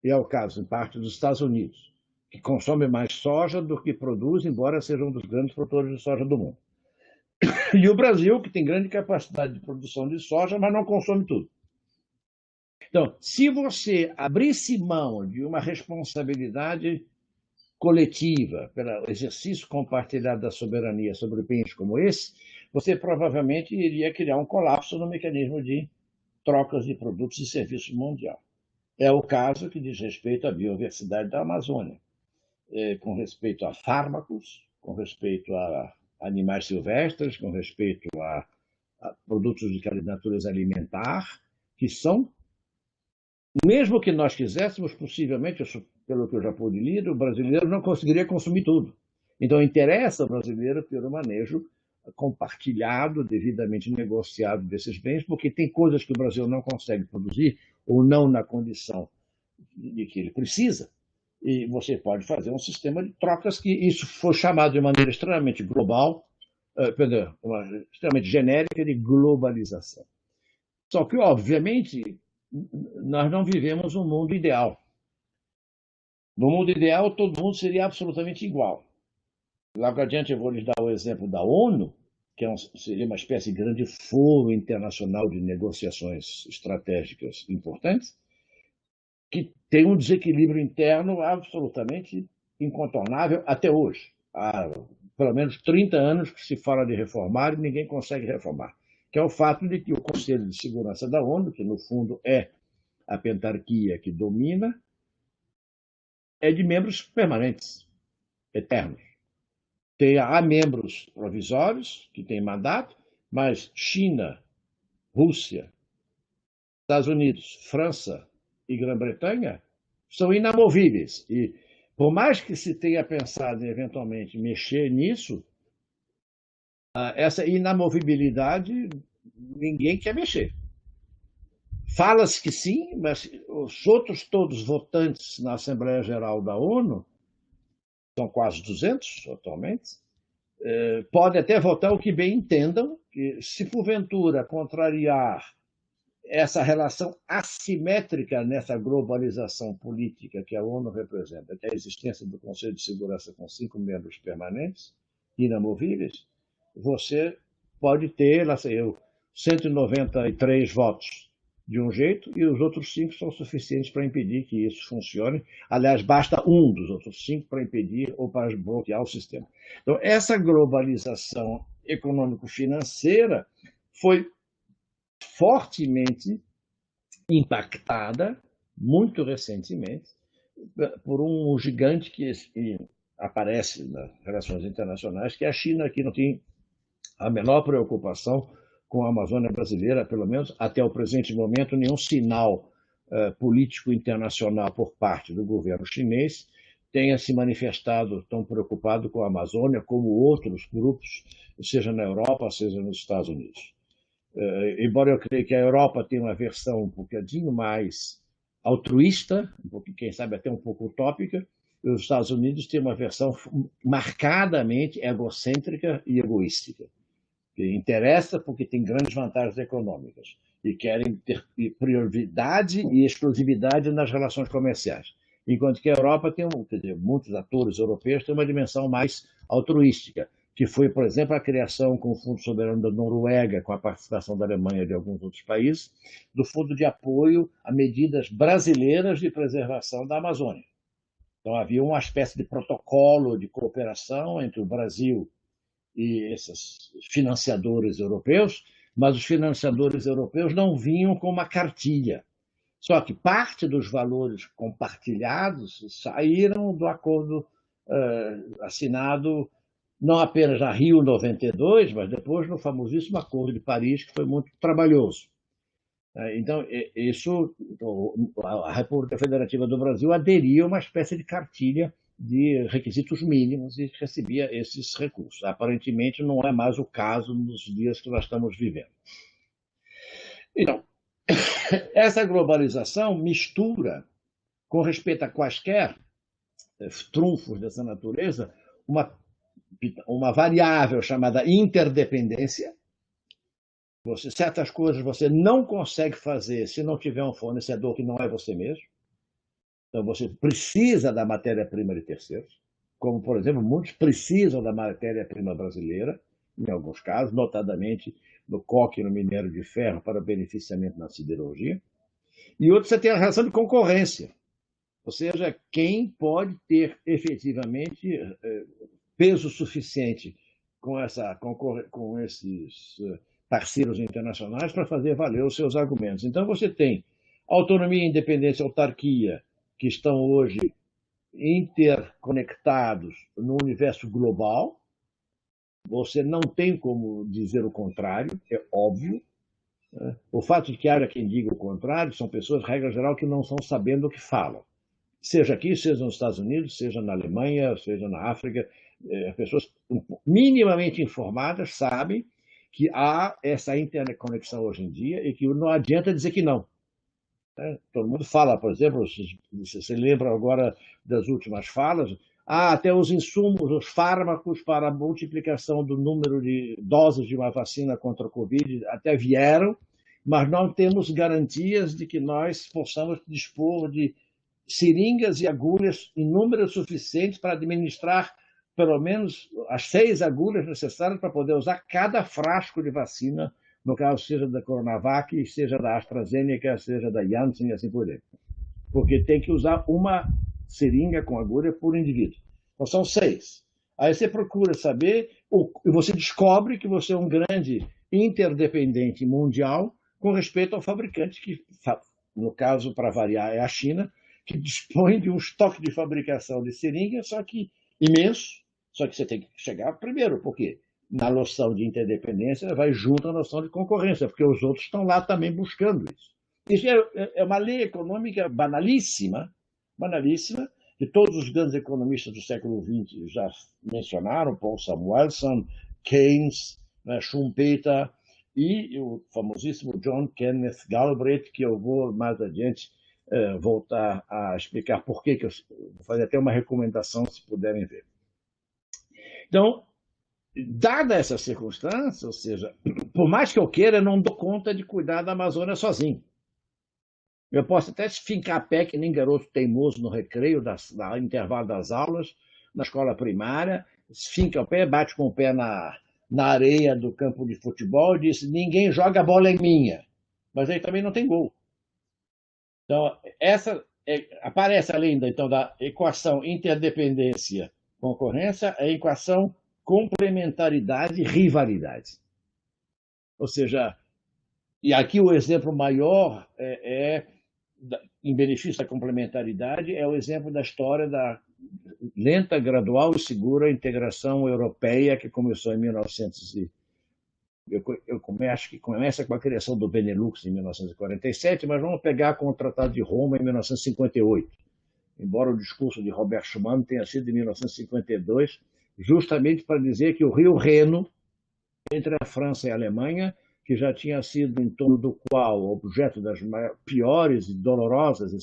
E é o caso, em parte, dos Estados Unidos, que consome mais soja do que produz, embora seja um dos grandes produtores de soja do mundo. E o Brasil, que tem grande capacidade de produção de soja, mas não consome tudo. Então, se você abrisse mão de uma responsabilidade coletiva, pelo exercício compartilhado da soberania sobre bens como esse, você provavelmente iria criar um colapso no mecanismo de trocas de produtos e serviços mundial. É o caso que diz respeito à biodiversidade da Amazônia, com respeito a fármacos, com respeito a animais silvestres, com respeito a produtos de natureza alimentar, que são, mesmo que nós quiséssemos, possivelmente, pelo que eu já pude ler, o brasileiro não conseguiria consumir tudo. Então, interessa ao brasileiro ter um manejo compartilhado, devidamente negociado desses bens, porque tem coisas que o Brasil não consegue produzir ou não na condição de que ele precisa. E você pode fazer um sistema de trocas que isso foi chamado de maneira extremamente global, extremamente genérica de globalização. Só que, obviamente, nós não vivemos um mundo ideal. No mundo ideal, todo mundo seria absolutamente igual. Logo adiante eu vou lhes dar o exemplo da ONU, que seria uma espécie de grande foro internacional de negociações estratégicas importantes, que tem um desequilíbrio interno absolutamente incontornável até hoje. Há pelo menos 30 anos que se fala de reformar e ninguém consegue reformar, que é o fato de que o Conselho de Segurança da ONU, que no fundo é a pentarquia que domina, é de membros permanentes, eternos. Há membros provisórios, que têm mandato, mas China, Rússia, Estados Unidos, França e Grã-Bretanha são inamovíveis. E, por mais que se tenha pensado em eventualmente mexer nisso, essa inamovibilidade ninguém quer mexer. Fala-se que sim, mas os outros todos votantes na Assembleia Geral da ONU, são quase 200 atualmente, podem até votar o que bem entendam, que se porventura contrariar essa relação assimétrica nessa globalização política que a ONU representa, que é a existência do Conselho de Segurança com 5 membros permanentes, inamovíveis, você pode ter, lá sei eu, 193 votos de um jeito e os outros 5 são suficientes para impedir que isso funcione. Aliás, basta um dos outros 5 para impedir ou para bloquear o sistema. Então, essa globalização econômico-financeira foi fortemente impactada, muito recentemente, por um gigante que aparece nas relações internacionais, que é a China, que não tem a menor preocupação com a Amazônia brasileira, pelo menos até o presente momento, nenhum sinal político internacional por parte do governo chinês tenha se manifestado tão preocupado com a Amazônia como outros grupos, seja na Europa, seja nos Estados Unidos. Embora eu creia que a Europa tenha uma versão um bocadinho mais altruísta, quem sabe até um pouco utópica, os Estados Unidos têm uma versão marcadamente egocêntrica e egoística, que interessa porque tem grandes vantagens econômicas e querem ter prioridade e exclusividade nas relações comerciais. Enquanto que a Europa tem, quer dizer, muitos atores europeus têm uma dimensão mais altruística, que foi, por exemplo, a criação com o Fundo Soberano da Noruega, com a participação da Alemanha e de alguns outros países, do Fundo de Apoio a medidas brasileiras de preservação da Amazônia. Então, havia uma espécie de protocolo de cooperação entre o Brasil e esses financiadores europeus, mas os financiadores europeus não vinham com uma cartilha. Só que parte dos valores compartilhados saíram do acordo assinado não apenas na Rio 92, mas depois no famosíssimo Acordo de Paris, que foi muito trabalhoso. Então, isso, a República Federativa do Brasil aderia a uma espécie de cartilha de requisitos mínimos e recebia esses recursos. Aparentemente, não é mais o caso nos dias que nós estamos vivendo. Então, essa globalização mistura, com respeito a quaisquer trunfos dessa natureza, uma variável chamada interdependência. Certas coisas você não consegue fazer se não tiver um fornecedor que não é você mesmo. Então, você precisa da matéria-prima de terceiros, como, por exemplo, muitos precisam da matéria-prima brasileira, em alguns casos, notadamente no coque e no minério de ferro para beneficiamento na siderurgia. E outros, você tem a relação de concorrência, ou seja, quem pode ter efetivamente peso suficiente com esses parceiros internacionais para fazer valer os seus argumentos. Então, você tem autonomia, independência, autarquia, que estão hoje interconectados no universo global. Você não tem como dizer o contrário, é óbvio. O fato de que haja quem diga o contrário são pessoas, regra geral, que não estão sabendo o que falam. Seja aqui, seja nos Estados Unidos, seja na Alemanha, seja na África, pessoas minimamente informadas sabem que há essa interconexão hoje em dia e que não adianta dizer que não. Todo mundo fala, por exemplo, você lembra agora das últimas falas, até os insumos, os fármacos para a multiplicação do número de doses de uma vacina contra a Covid até vieram, mas não temos garantias de que nós possamos dispor de seringas e agulhas em número suficiente para administrar pelo menos as 6 agulhas necessárias para poder usar cada frasco de vacina, no caso seja da Coronavac, seja da AstraZeneca, seja da Janssen e assim por diante. Porque tem que usar uma seringa com agulha por indivíduo. Então são 6. Aí você procura saber, e você descobre que você é um grande interdependente mundial com respeito ao fabricante, que, no caso, para variar, é a China, que dispõe de um estoque de fabricação de seringas, só que imenso, só que você tem que chegar primeiro, porque na noção de interdependência vai junto à noção de concorrência, porque os outros estão lá também buscando isso. Isso é uma lei econômica banalíssima, que todos os grandes economistas do século XX já mencionaram, Paul Samuelson, Keynes, Schumpeter e o famosíssimo John Kenneth Galbraith, que eu vou mais adiante voltar a explicar por que eu vou fazer até uma recomendação, se puderem ver. Então, dada essa circunstância, ou seja, por mais que eu queira, eu não dou conta de cuidar da Amazônia sozinho. Eu posso até fincar a pé que nem garoto teimoso no recreio, no intervalo das aulas, na escola primária, finca o pé, bate com o pé na areia do campo de futebol e diz: ninguém joga a bola em minha. Mas aí também não tem gol. Então, aparece além então, da equação interdependência-concorrência, a equação complementaridade-rivalidade. Ou seja, e aqui o exemplo maior em benefício da complementaridade, é o exemplo da história da lenta, gradual e segura integração europeia que começou em 1900 acho que começa com a criação do Benelux em 1947, mas vamos pegar com o Tratado de Roma em 1958, embora o discurso de Robert Schuman tenha sido em 1952, justamente para dizer que o rio Reno, entre a França e a Alemanha, que já tinha sido em torno do qual objeto das piores e dolorosas e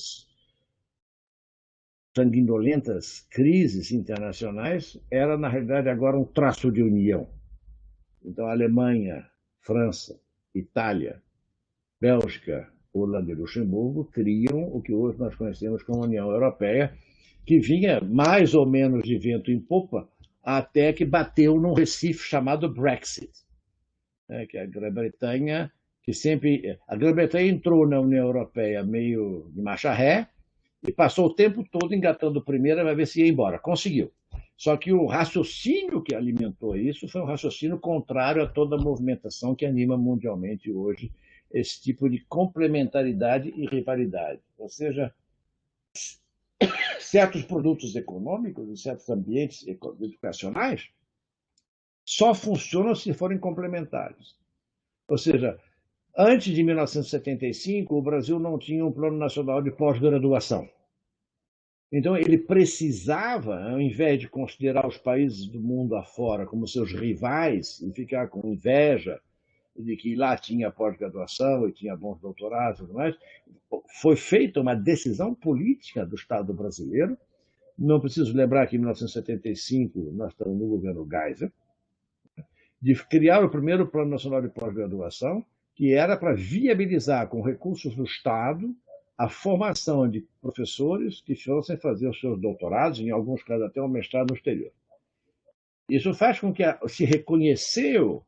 sanguinolentas crises internacionais, era, na realidade, agora um traço de união. Então, Alemanha, França, Itália, Bélgica, Holanda e Luxemburgo criam o que hoje nós conhecemos como União Europeia, que vinha mais ou menos de vento em popa, até que bateu num recife chamado Brexit, que a Grã-Bretanha, a Grã-Bretanha entrou na União Europeia meio de marcha ré e passou o tempo todo engatando primeira para ver se ia embora. Conseguiu. Só que o raciocínio que alimentou isso foi um raciocínio contrário a toda a movimentação que anima mundialmente hoje esse tipo de complementaridade e rivalidade. Ou seja, certos produtos econômicos e certos ambientes educacionais só funcionam se forem complementares. Ou seja, antes de 1975, o Brasil não tinha um plano nacional de pós-graduação. Então, ele precisava, ao invés de considerar os países do mundo afora como seus rivais e ficar com inveja de que lá tinha pós-graduação e tinha bons doutorados e tudo mais, foi feita uma decisão política do Estado brasileiro. Não preciso lembrar que em 1975 nós estamos no governo Geisel, de criar o primeiro Plano Nacional de Pós-Graduação, que era para viabilizar com recursos do Estado a formação de professores que fossem fazer os seus doutorados, em alguns casos até um mestrado no exterior. Isso faz com que se reconheceu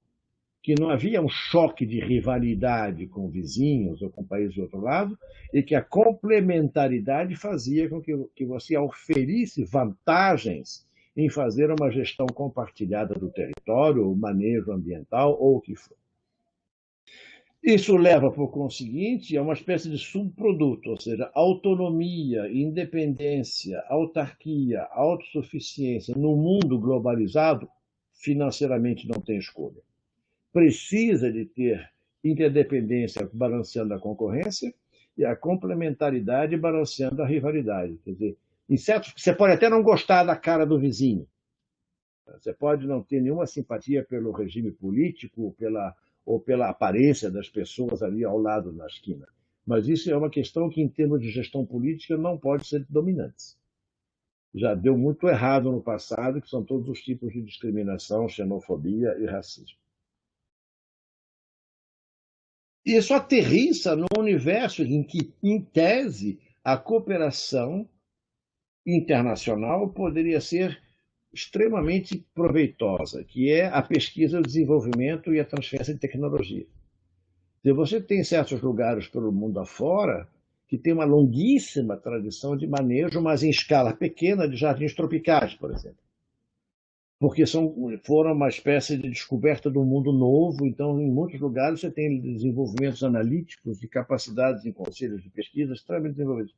que não havia um choque de rivalidade com vizinhos ou com países do outro lado, e que a complementaridade fazia com que você oferisse vantagens em fazer uma gestão compartilhada do território, o manejo ambiental ou o que for. Isso leva, por conseguinte, a uma espécie de subproduto, ou seja, autonomia, independência, autarquia, autossuficiência no mundo globalizado, financeiramente não tem escolha. Precisa de ter interdependência balanceando a concorrência e a complementaridade balanceando a rivalidade. Quer dizer, você pode até não gostar da cara do vizinho, você pode não ter nenhuma simpatia pelo regime político ou pela aparência das pessoas ali ao lado na esquina, mas isso é uma questão que, em termos de gestão política, não pode ser dominante. Já deu muito errado no passado, que são todos os tipos de discriminação, xenofobia e racismo. Isso aterrissa no universo em que, em tese, a cooperação internacional poderia ser extremamente proveitosa, que é a pesquisa, o desenvolvimento e a transferência de tecnologia. Então, você tem certos lugares pelo mundo afora que tem uma longuíssima tradição de manejo, mas em escala pequena, de jardins tropicais, por exemplo. Porque foram uma espécie de descoberta do mundo novo, então em muitos lugares você tem desenvolvimentos analíticos de capacidades em conselhos de pesquisa extremamente desenvolvidos.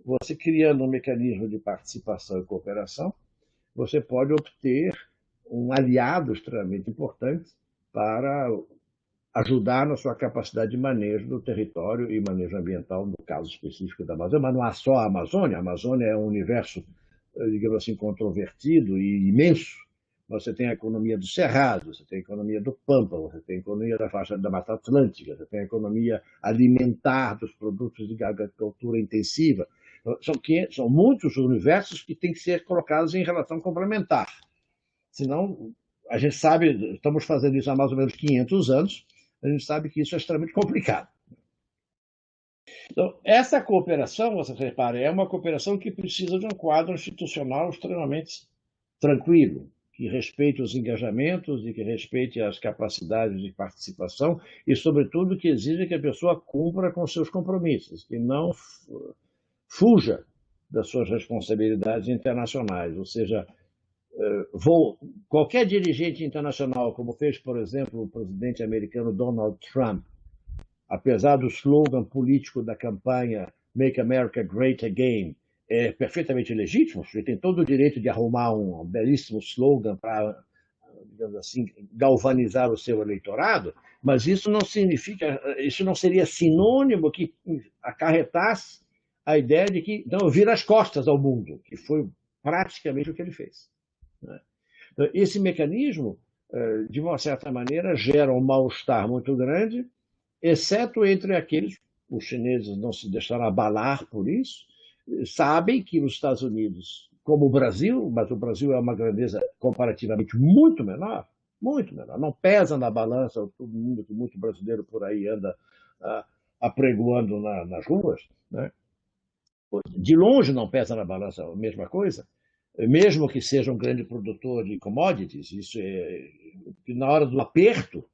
Você criando um mecanismo de participação e cooperação, você pode obter um aliado extremamente importante para ajudar na sua capacidade de manejo do território e manejo ambiental, no caso específico da Amazônia. Mas não há só a Amazônia é um universo, digamos assim, controvertido e imenso. Você tem a economia do Cerrado, você tem a economia do Pampa, você tem a economia da faixa da Mata Atlântica, você tem a economia alimentar dos produtos de agricultura intensiva. São muitos universos que têm que ser colocados em relação complementar. Senão, a gente sabe, estamos fazendo isso há mais ou menos 500 anos, a gente sabe que isso é extremamente complicado. Então, essa cooperação, você repara, é uma cooperação que precisa de um quadro institucional extremamente tranquilo, que respeite os engajamentos e que respeite as capacidades de participação e, sobretudo, que exija que a pessoa cumpra com seus compromissos, que não fuja das suas responsabilidades internacionais. Ou seja, qualquer dirigente internacional, como fez, por exemplo, o presidente americano Donald Trump, apesar do slogan político da campanha Make America Great Again é perfeitamente legítimo, ele tem todo o direito de arrumar um belíssimo slogan para, digamos assim, galvanizar o seu eleitorado, mas isso não significa, isso não seria sinônimo que acarretasse a ideia de que não, vira as costas ao mundo, que foi praticamente o que ele fez. Então, esse mecanismo, de uma certa maneira, gera um mal-estar muito grande, exceto entre aqueles, os chineses não se deixaram abalar por isso, sabem que os Estados Unidos, como o Brasil, mas o Brasil é uma grandeza comparativamente muito menor, não pesa na balança, todo mundo, muito brasileiro por aí anda apregoando nas ruas, né? De longe não pesa na balança a mesma coisa, mesmo que seja um grande produtor de commodities, isso é que na hora do aperto,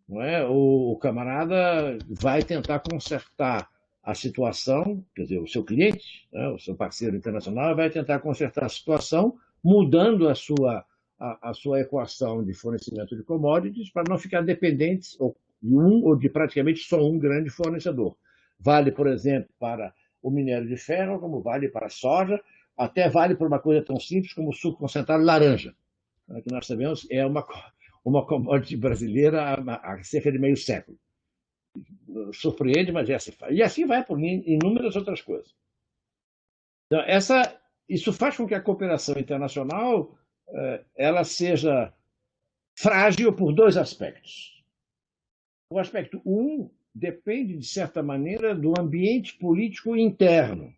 não é, o camarada vai tentar consertar a situação, quer dizer, o seu cliente, né, o seu parceiro internacional vai tentar consertar a situação, mudando a sua equação de fornecimento de commodities para não ficar dependentes de um ou de praticamente só um grande fornecedor. Vale, por exemplo, para o minério de ferro, como vale para a soja, até vale para uma coisa tão simples como o suco concentrado de laranja, que nós sabemos é uma commodity brasileira há cerca de meio século. Surpreende, mas é assim. E assim vai por inúmeras outras coisas. Então, isso faz com que a cooperação internacional ela seja frágil por dois aspectos. O aspecto depende, de certa maneira, do ambiente político interno.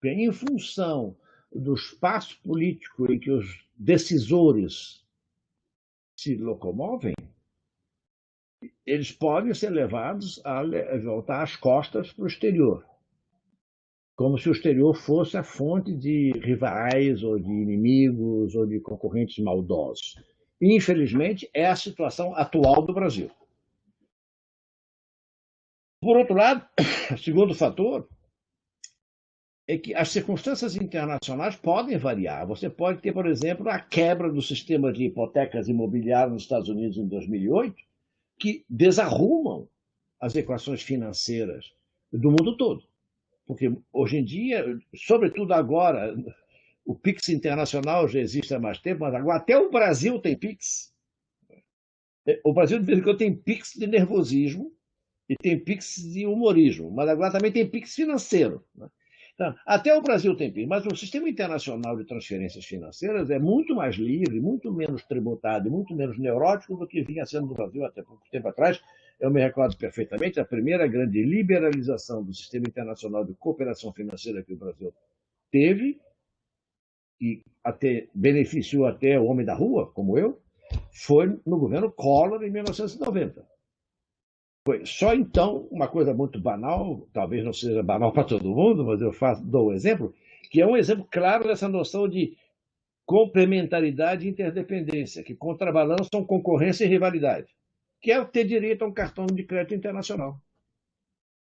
Em função do espaço político em que os decisores se locomovem, eles podem ser levados a voltar as costas para o exterior, como se o exterior fosse a fonte de rivais, ou de inimigos, ou de concorrentes maldosos. E, infelizmente, é a situação atual do Brasil. Por outro lado, o segundo fator é que as circunstâncias internacionais podem variar. Você pode ter, por exemplo, a quebra do sistema de hipotecas imobiliárias nos Estados Unidos em 2008, que desarrumam as equações financeiras do mundo todo. Porque hoje em dia, sobretudo agora, o PIX internacional já existe há mais tempo, mas agora até o Brasil tem PIX. O Brasil, de vez em quando, tem PIX de nervosismo e tem PIX de humorismo, mas agora também tem PIX financeiro. Então, até o Brasil tem PIX, mas o sistema internacional de transferências financeiras é muito mais livre, muito menos tributado e muito menos neurótico do que vinha sendo no Brasil até pouco tempo atrás. Eu me recordo perfeitamente a primeira grande liberalização do sistema internacional de cooperação financeira que o Brasil teve, e beneficiou até o homem da rua, como eu, foi no governo Collor, em 1990. Foi só então, uma coisa muito banal, talvez não seja banal para todo mundo, mas eu dou um exemplo, que é um exemplo claro dessa noção de complementaridade e interdependência, que contrabalançam concorrência e rivalidade, que é ter direito a um cartão de crédito internacional,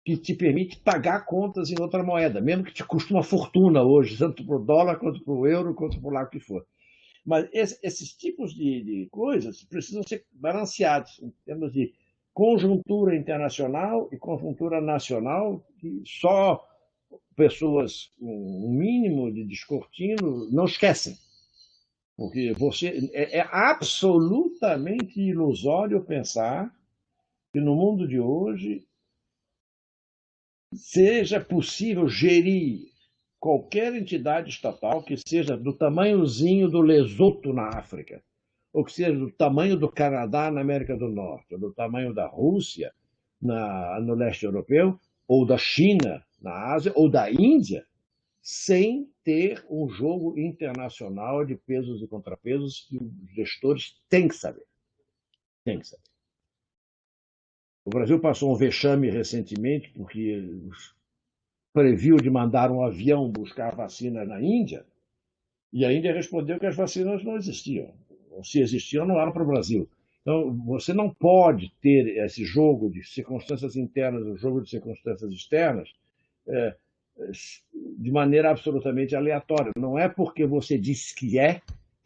que te permite pagar contas em outra moeda, mesmo que te custe uma fortuna hoje, tanto para o dólar, quanto para o euro, quanto para lá que for. Mas esses tipos de coisas precisam ser balanceados em termos de conjuntura internacional e conjuntura nacional, que só pessoas com um mínimo de descortino não esquecem. Porque é absolutamente ilusório pensar que no mundo de hoje seja possível gerir qualquer entidade estatal que seja do tamanhozinho do Lesoto na África, ou que seja do tamanho do Canadá na América do Norte, ou do tamanho da Rússia no leste europeu, ou da China na Ásia, ou da Índia, sem ter um jogo internacional de pesos e contrapesos que os gestores têm que saber. Tem que saber. O Brasil passou um vexame recentemente porque previu de mandar um avião buscar vacina na Índia, e a Índia respondeu que as vacinas não existiam. Ou se existiam, não eram para o Brasil. Então, você não pode ter esse jogo de circunstâncias internas, o jogo de circunstâncias externas, de maneira absolutamente aleatória. Não é porque você diz que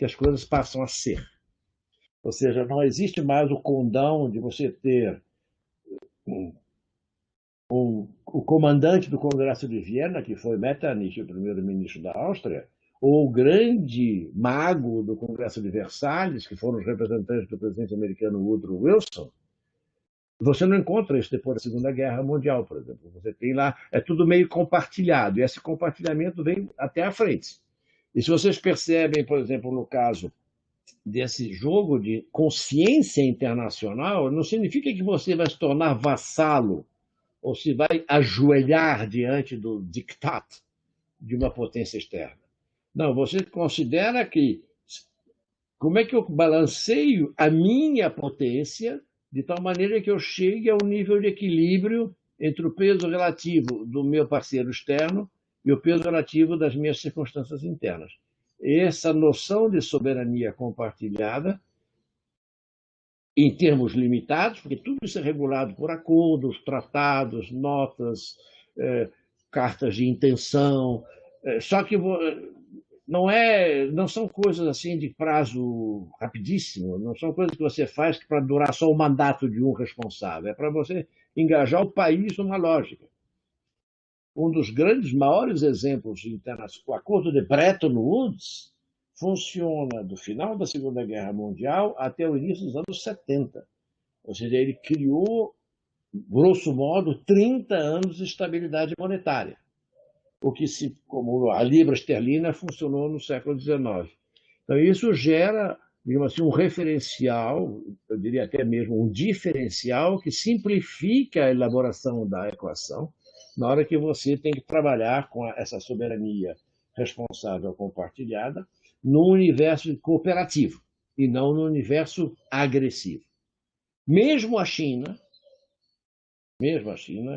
as coisas passam a ser. Ou seja, não existe mais o condão de você ter o comandante do Congresso de Viena, que foi Metternich, o primeiro-ministro da Áustria, ou o grande mago do Congresso de Versalhes, que foram os representantes do presidente americano Woodrow Wilson, você não encontra isso depois da Segunda Guerra Mundial, por exemplo. Você tem lá, é tudo meio compartilhado, e esse compartilhamento vem até à frente. E se vocês percebem, por exemplo, no caso desse jogo de consciência internacional, não significa que você vai se tornar vassalo ou se vai ajoelhar diante do diktat de uma potência externa. Não, você considera que como é que eu balanceio a minha potência de tal maneira que eu chegue a um nível de equilíbrio entre o peso relativo do meu parceiro externo e o peso relativo das minhas circunstâncias internas. Essa noção de soberania compartilhada, em termos limitados, porque tudo isso é regulado por acordos, tratados, notas, cartas de intenção, só que não são coisas assim de prazo rapidíssimo, não são coisas que você faz para durar só o mandato de um responsável, é para você engajar o país numa lógica. Um dos grandes, maiores exemplos internacionais, o acordo de Bretton Woods, funciona do final da Segunda Guerra Mundial até o início dos anos 70. Ou seja, ele criou, grosso modo, 30 anos de estabilidade monetária, o que, como a libra esterlina, funcionou no século XIX. Então, isso gera, digamos assim, um referencial, eu diria até mesmo um diferencial, que simplifica a elaboração da equação, na hora que você tem que trabalhar com essa soberania responsável compartilhada no universo cooperativo e não no universo agressivo. Mesmo a China,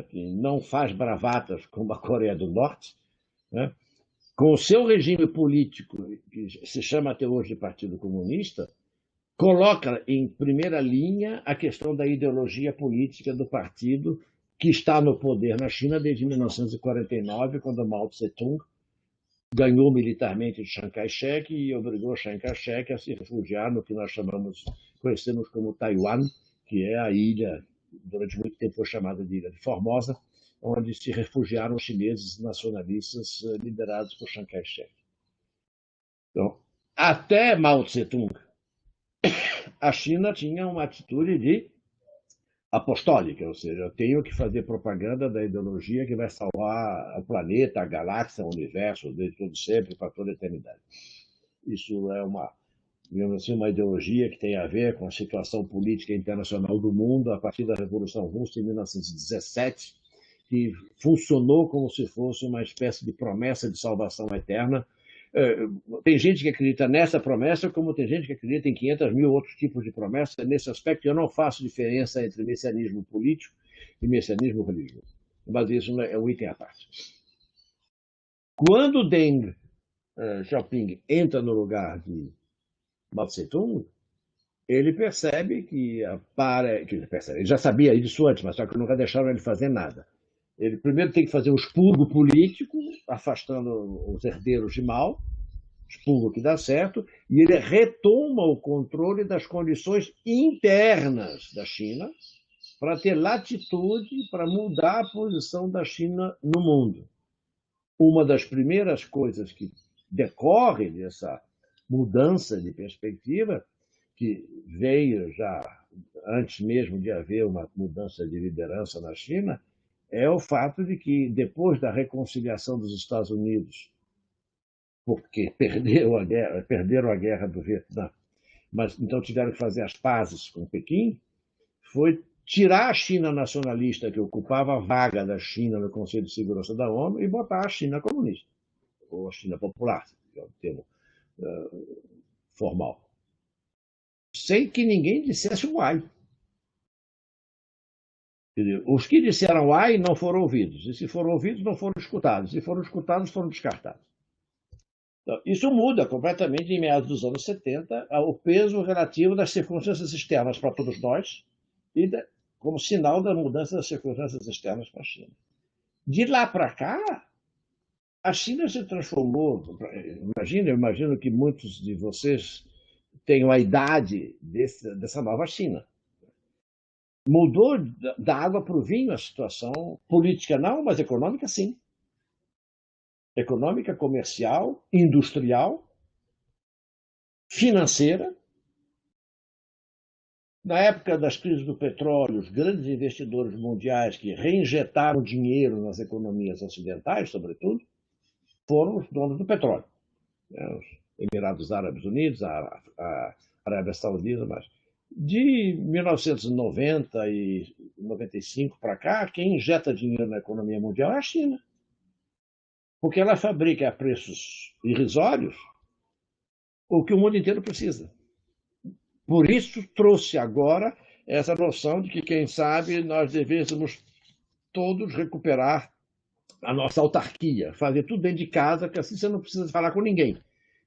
que não faz bravatas como a Coreia do Norte, né, com o seu regime político, que se chama até hoje de Partido Comunista, coloca em primeira linha a questão da ideologia política do partido que está no poder na China desde 1949, quando Mao Tse-tung ganhou militarmente de Chiang Kai-shek e obrigou Chiang Kai-shek a se refugiar no que nós conhecemos como Taiwan, que é a ilha, durante muito tempo foi chamada de Ilha de Formosa, onde se refugiaram os chineses nacionalistas liderados por Chiang Kai-shek. Então, até Mao Tse-tung, a China tinha uma atitude apostólica, ou seja, eu tenho que fazer propaganda da ideologia que vai salvar o planeta, a galáxia, o universo, desde todo sempre, para toda a eternidade. Isso é digamos assim, uma ideologia que tem a ver com a situação política internacional do mundo a partir da Revolução Russa em 1917, que funcionou como se fosse uma espécie de promessa de salvação eterna. Tem gente que acredita nessa promessa, como tem gente que acredita em 500 mil outros tipos de promessas. Nesse aspecto, eu não faço diferença entre messianismo político e messianismo religioso. Mas isso é um item à parte. Quando Deng Xiaoping entra no lugar de Mao Tse-tung, ele percebe que ele já sabia disso antes, mas só que nunca deixaram ele fazer nada. Ele primeiro tem que fazer um expurgo político, afastando os herdeiros de Mao, expurgo que dá certo, e ele retoma o controle das condições internas da China para ter latitude para mudar a posição da China no mundo. Uma das primeiras coisas que decorre dessa mudança de perspectiva, que veio já antes mesmo de haver uma mudança de liderança na China, é o fato de que, depois da reconciliação dos Estados Unidos, porque perderam a guerra do Vietnã, mas então tiveram que fazer as pazes com Pequim, foi tirar a China nacionalista, que ocupava a vaga da China no Conselho de Segurança da ONU, e botar a China comunista, ou a China popular, que é o termo formal. Sem que ninguém dissesse um ai. Os que disseram ai não foram ouvidos, e se foram ouvidos não foram escutados, e se foram escutados foram descartados. Então, isso muda completamente em meados dos anos 70 o peso relativo das circunstâncias externas para todos nós e como sinal da mudança das circunstâncias externas para a China. De lá para cá, a China se transformou. Eu imagino que muitos de vocês tenham a idade dessa nova China. Mudou da água para o vinho a situação política, não, mas econômica, sim. Econômica, comercial, industrial, financeira. Na época das crises do petróleo, os grandes investidores mundiais que reinjetaram dinheiro nas economias ocidentais, sobretudo, foram os donos do petróleo. Os Emirados Árabes Unidos, a Arábia Saudita, mas de 1990 e 95 para cá, quem injeta dinheiro na economia mundial é a China. Porque ela fabrica a preços irrisórios o que o mundo inteiro precisa. Por isso trouxe agora essa noção de que, quem sabe, nós devêssemos todos recuperar a nossa autarquia, fazer tudo dentro de casa, que assim você não precisa falar com ninguém.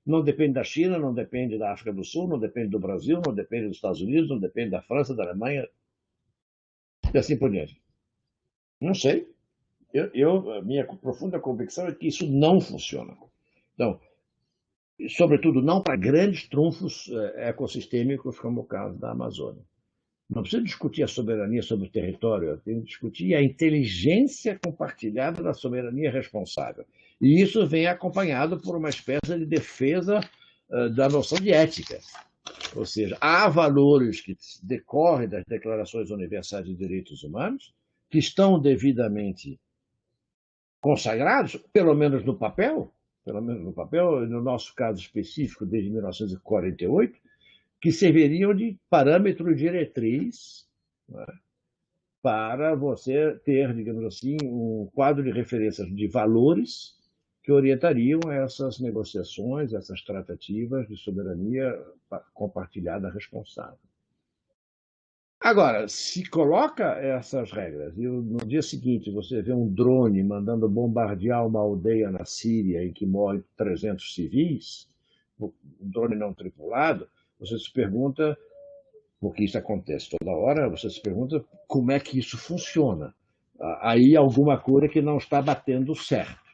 Não depende da China, não depende da África do Sul, não depende do Brasil, não depende dos Estados Unidos, não depende da França, da Alemanha, e assim por diante. Não sei. A minha profunda convicção é que isso não funciona. Então, sobretudo não para grandes trunfos ecossistêmicos como o caso da Amazônia. Não precisa discutir a soberania sobre o território, tem que discutir a inteligência compartilhada da soberania responsável. E isso vem acompanhado por uma espécie de defesa da noção de ética. Ou seja, há valores que decorrem das declarações universais de direitos humanos, que estão devidamente consagrados, pelo menos no papel, no nosso caso específico, desde 1948, que serviriam de parâmetro diretriz, né, para você ter, digamos assim, um quadro de referências de valores que orientariam essas negociações, essas tratativas de soberania compartilhada responsável. Agora, se coloca essas regras e no dia seguinte você vê um drone mandando bombardear uma aldeia na Síria em que morrem 300 civis, um drone não tripulado, você se pergunta, porque isso acontece toda hora, você se pergunta como é que isso funciona. Aí alguma coisa que não está batendo certo.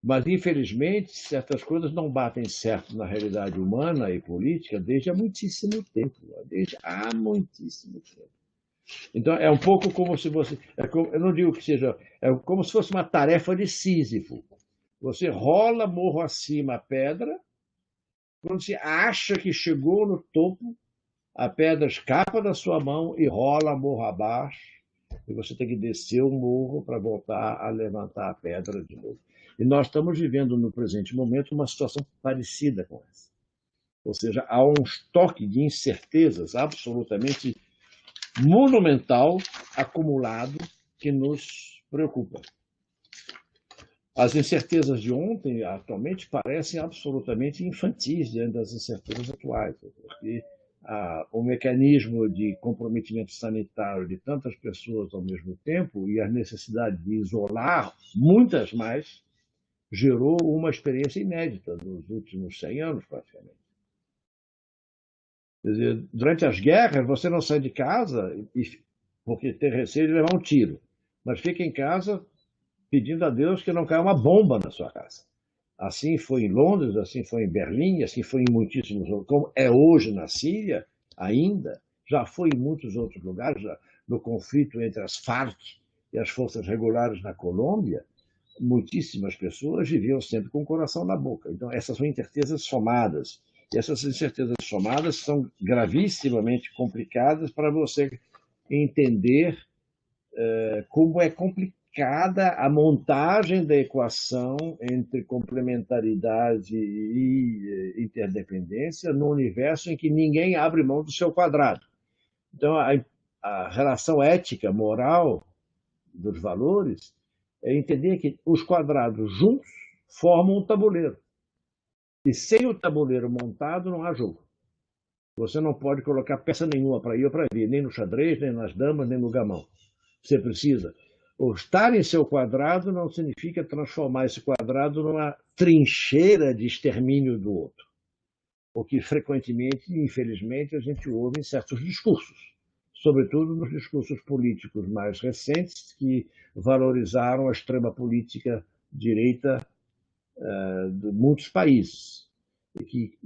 Mas, infelizmente, certas coisas não batem certo na realidade humana e política desde há muitíssimo tempo. Desde há muitíssimo tempo. Então, é um pouco como se você... eu não digo que seja... É como se fosse uma tarefa de Sísifo. Você rola morro acima a pedra, quando você acha que chegou no topo, a pedra escapa da sua mão e rola morro abaixo, e você tem que descer o morro para voltar a levantar a pedra de novo. E nós estamos vivendo, no presente momento, uma situação parecida com essa. Ou seja, há um estoque de incertezas absolutamente monumental acumulado que nos preocupa. As incertezas de ontem, atualmente, parecem absolutamente infantis diante das incertezas atuais, porque o mecanismo de comprometimento sanitário de tantas pessoas ao mesmo tempo e a necessidade de isolar muitas mais gerou uma experiência inédita nos últimos 100 anos, praticamente. Quer dizer, durante as guerras, você não sai de casa porque tem receio de levar um tiro, mas fica em casa pedindo a Deus que não caia uma bomba na sua casa. Assim foi em Londres, assim foi em Berlim, assim foi em muitíssimos outros, como é hoje na Síria, ainda, já foi em muitos outros lugares, no conflito entre as Farc e as forças regulares na Colômbia, muitíssimas pessoas viviam sempre com o coração na boca. Então, essas são incertezas somadas. E essas incertezas somadas são gravissimamente complicadas para você entender como é complicada a montagem da equação entre complementaridade e interdependência no universo em que ninguém abre mão do seu quadrado. Então, a relação ética, moral dos valores é entender que os quadrados juntos formam um tabuleiro. E sem o tabuleiro montado não há jogo. Você não pode colocar peça nenhuma para ir ou para vir, nem no xadrez, nem nas damas, nem no gamão. Você precisa. O estar em seu quadrado não significa transformar esse quadrado numa trincheira de extermínio do outro. O que frequentemente, infelizmente, a gente ouve em certos discursos, sobretudo nos discursos políticos mais recentes, que valorizaram a extrema política direita de muitos países, e que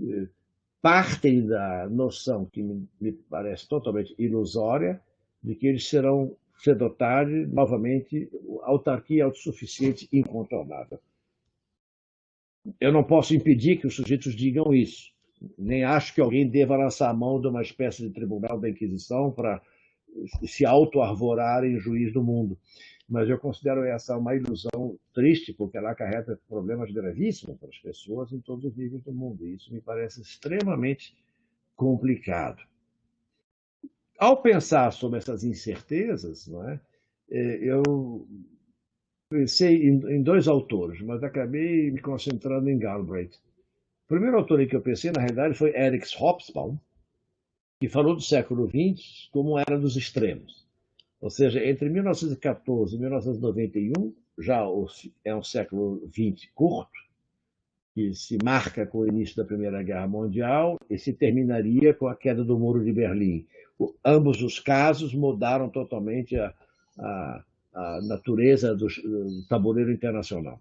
partem da noção, que me parece totalmente ilusória, de que eles serão cedo ou tarde, novamente, autarquia autossuficiente incontornável. Eu não posso impedir que os sujeitos digam isso. Nem acho que alguém deva lançar a mão de uma espécie de tribunal da Inquisição para se auto-arvorar em juiz do mundo. Mas eu considero essa uma ilusão triste, porque ela acarreta problemas gravíssimos para as pessoas em todos os níveis do mundo. E isso me parece extremamente complicado. Ao pensar sobre essas incertezas, não é, eu pensei em dois autores, mas acabei me concentrando em Galbraith. O primeiro autor em que eu pensei, na realidade, foi Eric Hobsbawm, que falou do século XX como era dos extremos. Ou seja, entre 1914 e 1991, já é um século XX curto, que se marca com o início da Primeira Guerra Mundial e se terminaria com a queda do Muro de Berlim. Ambos os casos mudaram totalmente a natureza do tabuleiro internacional.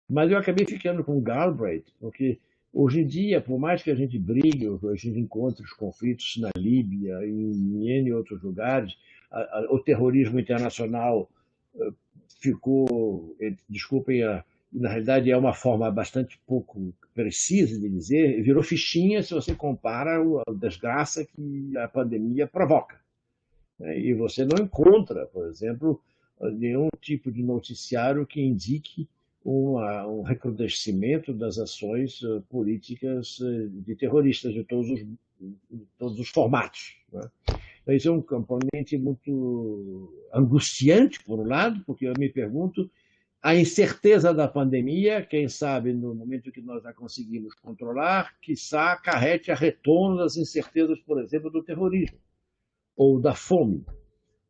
Mas eu acabei ficando com Galbraith, porque hoje em dia, por mais que a gente brigue, a gente encontre os conflitos na Líbia e em N outros lugares, o terrorismo internacional ficou, desculpem, na realidade é uma forma bastante pouco precisa de dizer, virou fichinha se você compara a desgraça que a pandemia provoca. E você não encontra, por exemplo, nenhum tipo de noticiário que indique um recrudescimento das ações políticas de terroristas de todos os formatos. Né? Então, isso é um componente muito angustiante, por um lado, porque eu me pergunto, a incerteza da pandemia, quem sabe no momento que nós a conseguimos controlar, quiçá acarrete a retorno das incertezas, por exemplo, do terrorismo, ou da fome,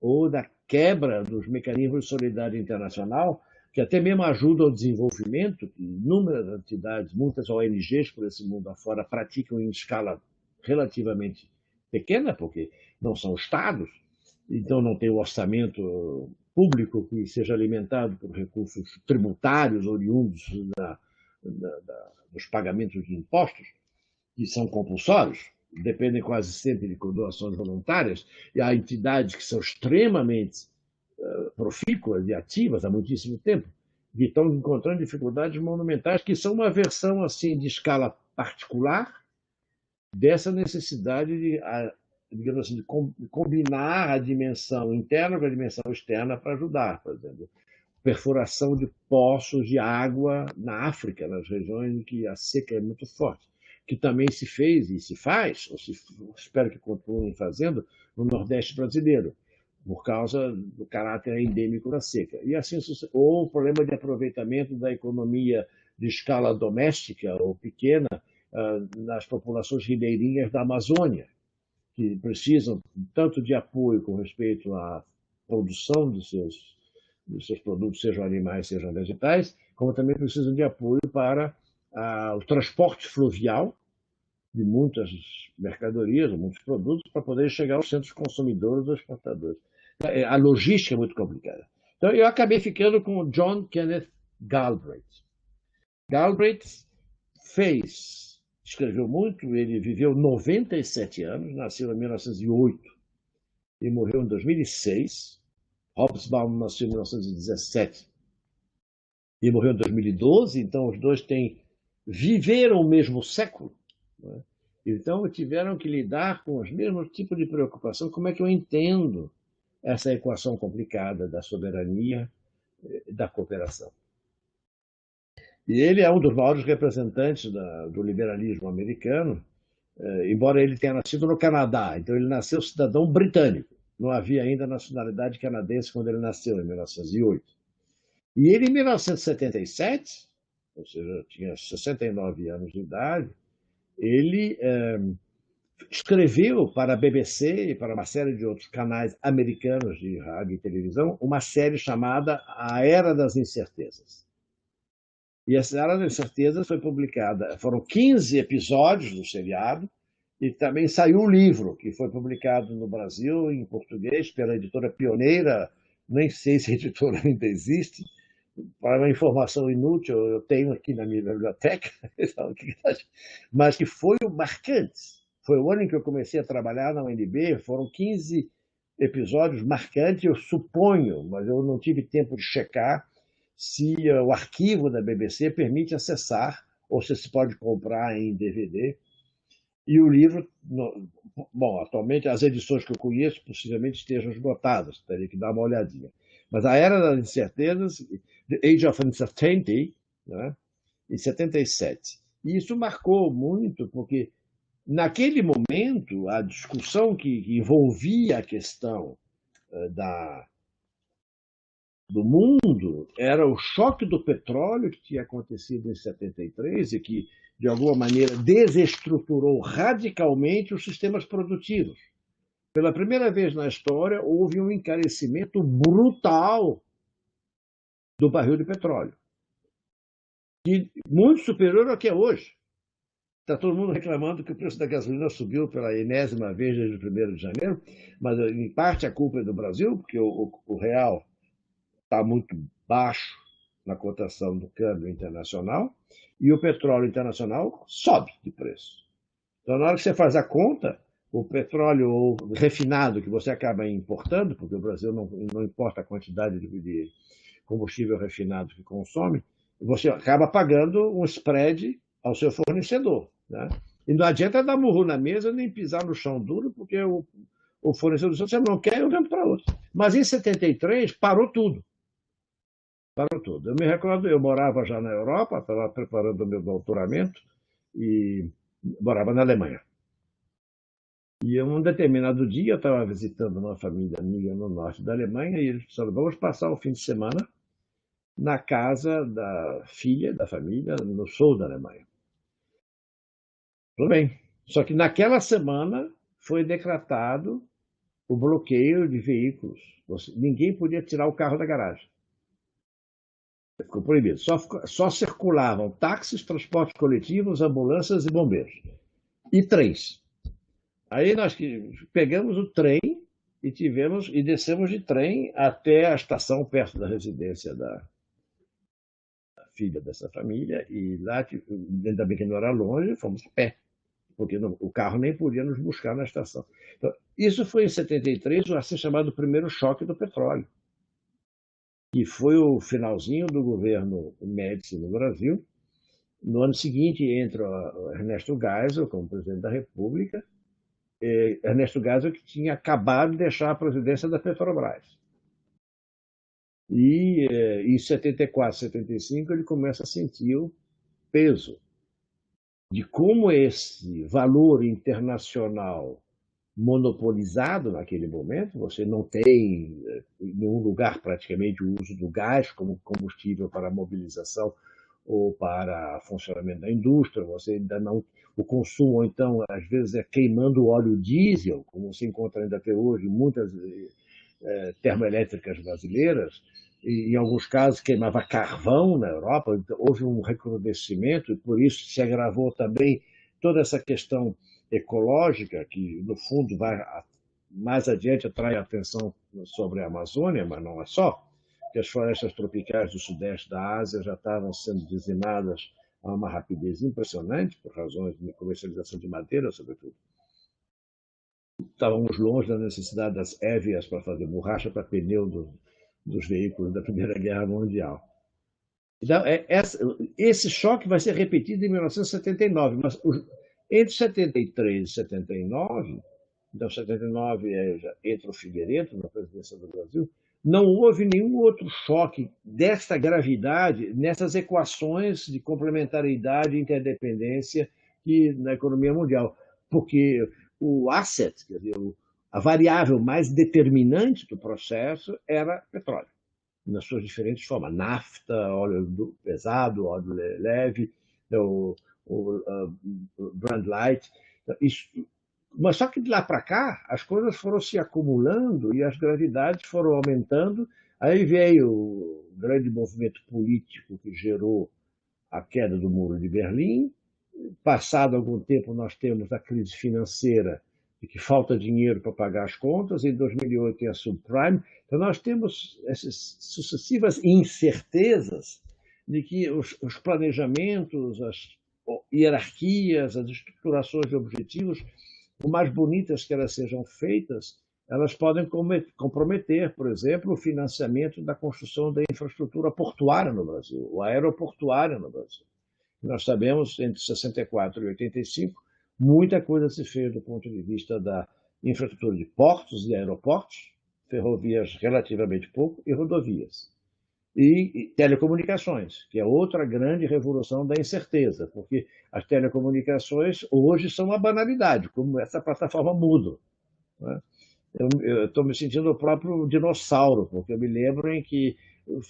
ou da quebra dos mecanismos de solidariedade internacional, que até mesmo ajuda ao desenvolvimento, que inúmeras entidades, muitas ONGs por esse mundo afora, praticam em escala relativamente pequena, porque não são estados, então não tem o orçamento público que seja alimentado por recursos tributários oriundos dos pagamentos de impostos, que são compulsórios, dependem quase sempre de doações voluntárias, e há entidades que são extremamente profícuas e ativas há muitíssimo tempo, que estão encontrando dificuldades monumentais, que são uma versão assim de escala particular dessa necessidade de, digamos assim, de combinar a dimensão interna com a dimensão externa para ajudar, por exemplo, perfuração de poços de água na África, nas regiões em que a seca é muito forte, que também se fez e se faz, ou espero que continuem fazendo, no Nordeste brasileiro, por causa do caráter endêmico da seca. E assim, ou o problema de aproveitamento da economia de escala doméstica ou pequena nas populações ribeirinhas da Amazônia, que precisam tanto de apoio com respeito à produção dos seus produtos, sejam animais, sejam vegetais, como também precisam de apoio para o transporte fluvial de muitas mercadorias, muitos produtos, para poder chegar aos centros consumidores ou exportadores. A logística é muito complicada. Então, eu acabei ficando com o John Kenneth Galbraith. Galbraith escreveu muito, ele viveu 97 anos, nasceu em 1908 e morreu em 2006. Hobsbawm nasceu em 1917 e morreu em 2012, então os dois viveram o mesmo século, né? Então tiveram que lidar com os mesmos tipos de preocupação. Como é que eu entendo essa equação complicada da soberania e da cooperação? E ele é um dos maiores representantes do liberalismo americano, embora ele tenha nascido no Canadá. Então ele nasceu cidadão britânico. Não havia ainda nacionalidade canadense quando ele nasceu, em 1908. E ele, em 1977, ou seja, tinha 69 anos de idade, ele escreveu para a BBC e para uma série de outros canais americanos de rádio e televisão uma série chamada A Era das Incertezas. E essa Era das Incertezas foi publicada, foram 15 episódios do seriado, e também saiu um livro que foi publicado no Brasil em português pela editora Pioneira, nem sei se a editora ainda existe, para uma informação inútil, eu tenho aqui na minha biblioteca, mas que foi marcante. Foi o ano em que eu comecei a trabalhar na UNB, foram 15 episódios marcantes, eu suponho, mas eu não tive tempo de checar se o arquivo da BBC permite acessar, ou se pode comprar em DVD. E o livro, bom, atualmente as edições que eu conheço possivelmente estejam esgotadas, teria que dar uma olhadinha. Mas a Era das Incertezas, The Age of Uncertainty, né, em 77. E isso marcou muito, porque naquele momento a discussão que envolvia a questão do mundo era o choque do petróleo que tinha acontecido em 73 e que, de alguma maneira, desestruturou radicalmente os sistemas produtivos. Pela primeira vez na história, houve um encarecimento brutal do barril de petróleo, e muito superior ao que é hoje. Está todo mundo reclamando que o preço da gasolina subiu pela enésima vez desde o 1º de janeiro, mas, em parte, a culpa é do Brasil, porque o real está muito baixo na cotação do câmbio internacional e o petróleo internacional sobe de preço. Então, na hora que você faz a conta, o petróleo refinado que você acaba importando, porque o Brasil não importa a quantidade de combustível refinado que consome, você acaba pagando um spread ao seu fornecedor. Né? E não adianta dar murro na mesa nem pisar no chão duro, porque o fornecedor diz, você não quer, eu vendo para outro. Mas em 73 parou tudo. Parou tudo. Eu me recordo, eu morava já na Europa, estava preparando o meu doutoramento e morava na Alemanha. E um determinado dia eu estava visitando uma família amiga no norte da Alemanha e eles disseram, vamos passar o fim de semana na casa da filha da família no sul da Alemanha. Tudo bem. Só que naquela semana foi decretado o bloqueio de veículos. Ninguém podia tirar o carro da garagem. Ficou proibido. Só circulavam táxis, transportes coletivos, ambulâncias e bombeiros. E trens. Aí nós pegamos o trem e descemos de trem até a estação perto da residência da filha dessa família. E lá, ainda bem que não era longe, fomos a pé, porque o carro nem podia nos buscar na estação. Então, isso foi em 73, o assim chamado primeiro choque do petróleo, que foi o finalzinho do governo Médici no Brasil. No ano seguinte entra Ernesto Geisel como presidente da República. Ernesto Geisel que tinha acabado de deixar a presidência da Petrobras. E em 74, 75 ele começa a sentir o peso de como esse valor internacional monopolizado naquele momento, você não tem em nenhum lugar praticamente o uso do gás como combustível para a mobilização ou para funcionamento da indústria, você ainda não, o consumo, então, às vezes é queimando óleo diesel, como se encontra ainda até hoje em muitas termoelétricas brasileiras, e em alguns casos queimava carvão na Europa, então, houve um recrudescimento e por isso se agravou também toda essa questão ecológica, que no fundo vai mais adiante atrai a atenção sobre a Amazônia, mas não é só, que as florestas tropicais do sudeste da Ásia já estavam sendo dizimadas a uma rapidez impressionante, por razões de comercialização de madeira, sobretudo. Estávamos longe da necessidade das hélices para fazer borracha para pneu dos veículos da Primeira Guerra Mundial. Então, esse choque vai ser repetido em 1979, mas entre 73 e 79, então 79 entra o Figueiredo na presidência do Brasil, não houve nenhum outro choque desta gravidade nessas equações de complementariedade e interdependência na economia mundial, porque o asset, quer dizer, a variável mais determinante do processo era petróleo, nas suas diferentes formas, nafta, óleo pesado, óleo leve, o Brand Light. Mas só que de lá para cá, as coisas foram se acumulando e as gravidades foram aumentando. Aí veio o grande movimento político que gerou a queda do Muro de Berlim. Passado algum tempo, nós temos a crise financeira, de que falta dinheiro para pagar as contas. Em 2008 tem a subprime. Então nós temos essas sucessivas incertezas de que os planejamentos, as hierarquias, as estruturações de objetivos, por mais bonitas que elas sejam feitas, elas podem comprometer, por exemplo, o financiamento da construção da infraestrutura portuária no Brasil, ou aeroportuária no Brasil. Nós sabemos, entre 64 e 85, muita coisa se fez do ponto de vista da infraestrutura de portos e aeroportos, ferrovias relativamente pouco, e rodovias. E telecomunicações, que é outra grande revolução da incerteza, porque as telecomunicações hoje são uma banalidade, como essa plataforma muda. Né? Eu estou me sentindo o próprio dinossauro, porque eu me lembro em que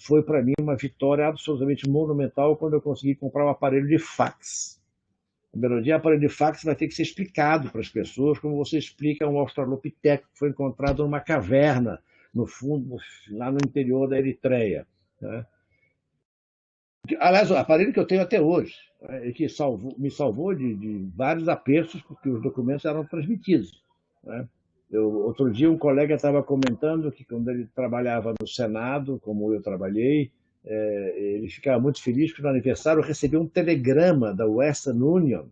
foi para mim uma vitória absolutamente monumental quando eu consegui comprar um aparelho de fax. O primeiro dia, o aparelho de fax vai ter que ser explicado para as pessoas, como você explica um australopiteco que foi encontrado numa caverna, no fundo, lá no interior da Eritreia. Né? Aliás, o aparelho que eu tenho até hoje, né, que me salvou de vários apertos, porque os documentos eram transmitidos. Né? Outro dia, um colega estava comentando que, quando ele trabalhava no Senado, como eu trabalhei, ele ficava muito feliz porque, no aniversário, recebeu um telegrama da Western Union,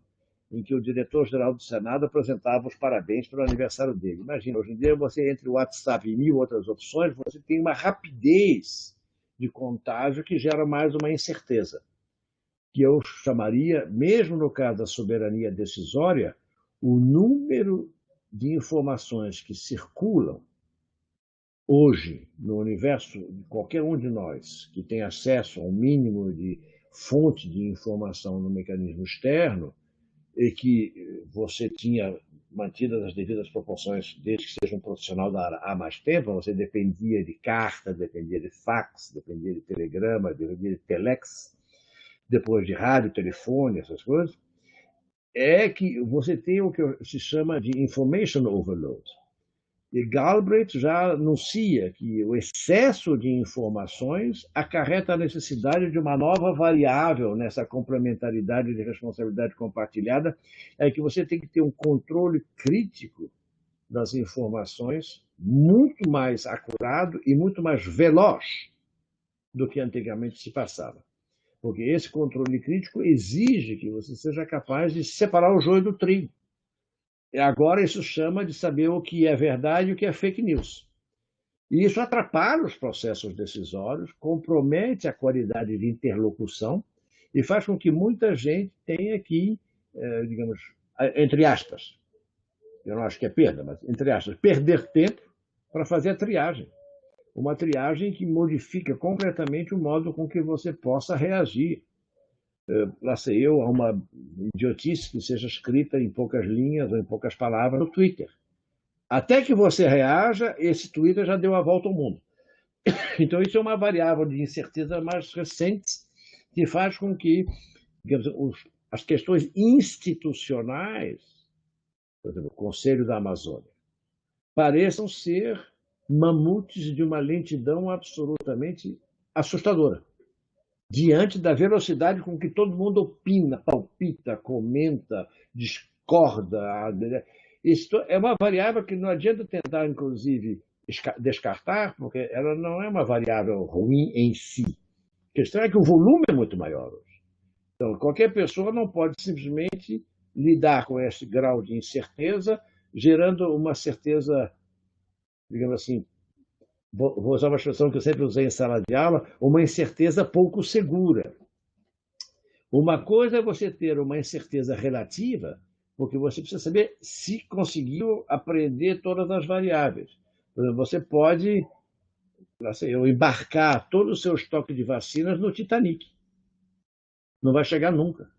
em que o diretor-geral do Senado apresentava os parabéns pelo aniversário dele. Imagina, hoje em dia, você, entre o WhatsApp e mil outras opções, você tem uma rapidez de contágio que gera mais uma incerteza, que eu chamaria, mesmo no caso da soberania decisória, o número de informações que circulam hoje no universo de qualquer um de nós que tem acesso a um mínimo de fonte de informação no mecanismo externo e que você tinha mantidas as devidas proporções desde que seja um profissional da área há mais tempo, você dependia de carta, dependia de fax, dependia de telegrama, dependia de telex, depois de rádio, telefone, essas coisas, é que você tem o que se chama de information overload. E Galbraith já anuncia que o excesso de informações acarreta a necessidade de uma nova variável nessa complementaridade de responsabilidade compartilhada, é que você tem que ter um controle crítico das informações muito mais acurado e muito mais veloz do que antigamente se passava. Porque esse controle crítico exige que você seja capaz de separar o joio do trigo. E agora isso chama de saber o que é verdade e o que é fake news. E isso atrapalha os processos decisórios, compromete a qualidade de interlocução e faz com que muita gente tenha que, digamos, entre aspas, eu não acho que é perda, mas entre aspas, perder tempo para fazer a triagem. Uma triagem que modifica completamente o modo com que você possa reagir. Lá sei eu, a uma idiotice que seja escrita em poucas linhas ou em poucas palavras no Twitter. Até que você reaja, esse Twitter já deu a volta ao mundo. Então, isso é uma variável de incerteza mais recente que faz com que, digamos, as questões institucionais, por exemplo, o Conselho da Amazônia, pareçam ser mamutes de uma lentidão absolutamente assustadora, diante da velocidade com que todo mundo opina, palpita, comenta, discorda. Isso é uma variável que não adianta tentar, inclusive, descartar, porque ela não é uma variável ruim em si. A questão é que o volume é muito maior hoje. Então, qualquer pessoa não pode simplesmente lidar com esse grau de incerteza, gerando uma certeza, digamos assim, vou usar uma expressão que eu sempre usei em sala de aula, uma incerteza pouco segura. Uma coisa é você ter uma incerteza relativa, porque você precisa saber se conseguiu aprender todas as variáveis. Você pode, embarcar todo o seu estoque de vacinas no Titanic. Não vai chegar nunca.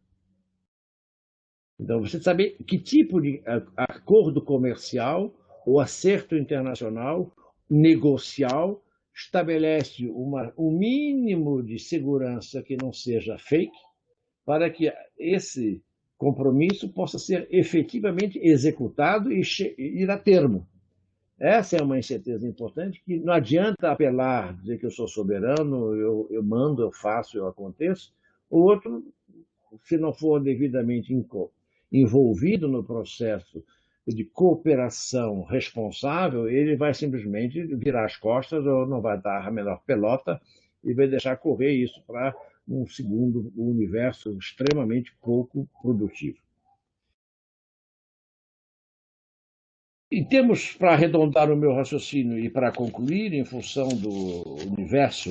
Então, você saber que tipo de acordo comercial ou acerto internacional, negocial, estabelece um mínimo de segurança que não seja fake, para que esse compromisso possa ser efetivamente executado e ir a termo. Essa é uma incerteza importante que não adianta apelar, dizer que eu sou soberano, eu mando, eu faço, eu aconteço. O outro, se não for devidamente envolvido no processo de cooperação responsável, ele vai simplesmente virar as costas ou não vai dar a menor pelota e vai deixar correr isso para um segundo universo extremamente pouco produtivo. Em termos, para arredondar o meu raciocínio e para concluir, em função do universo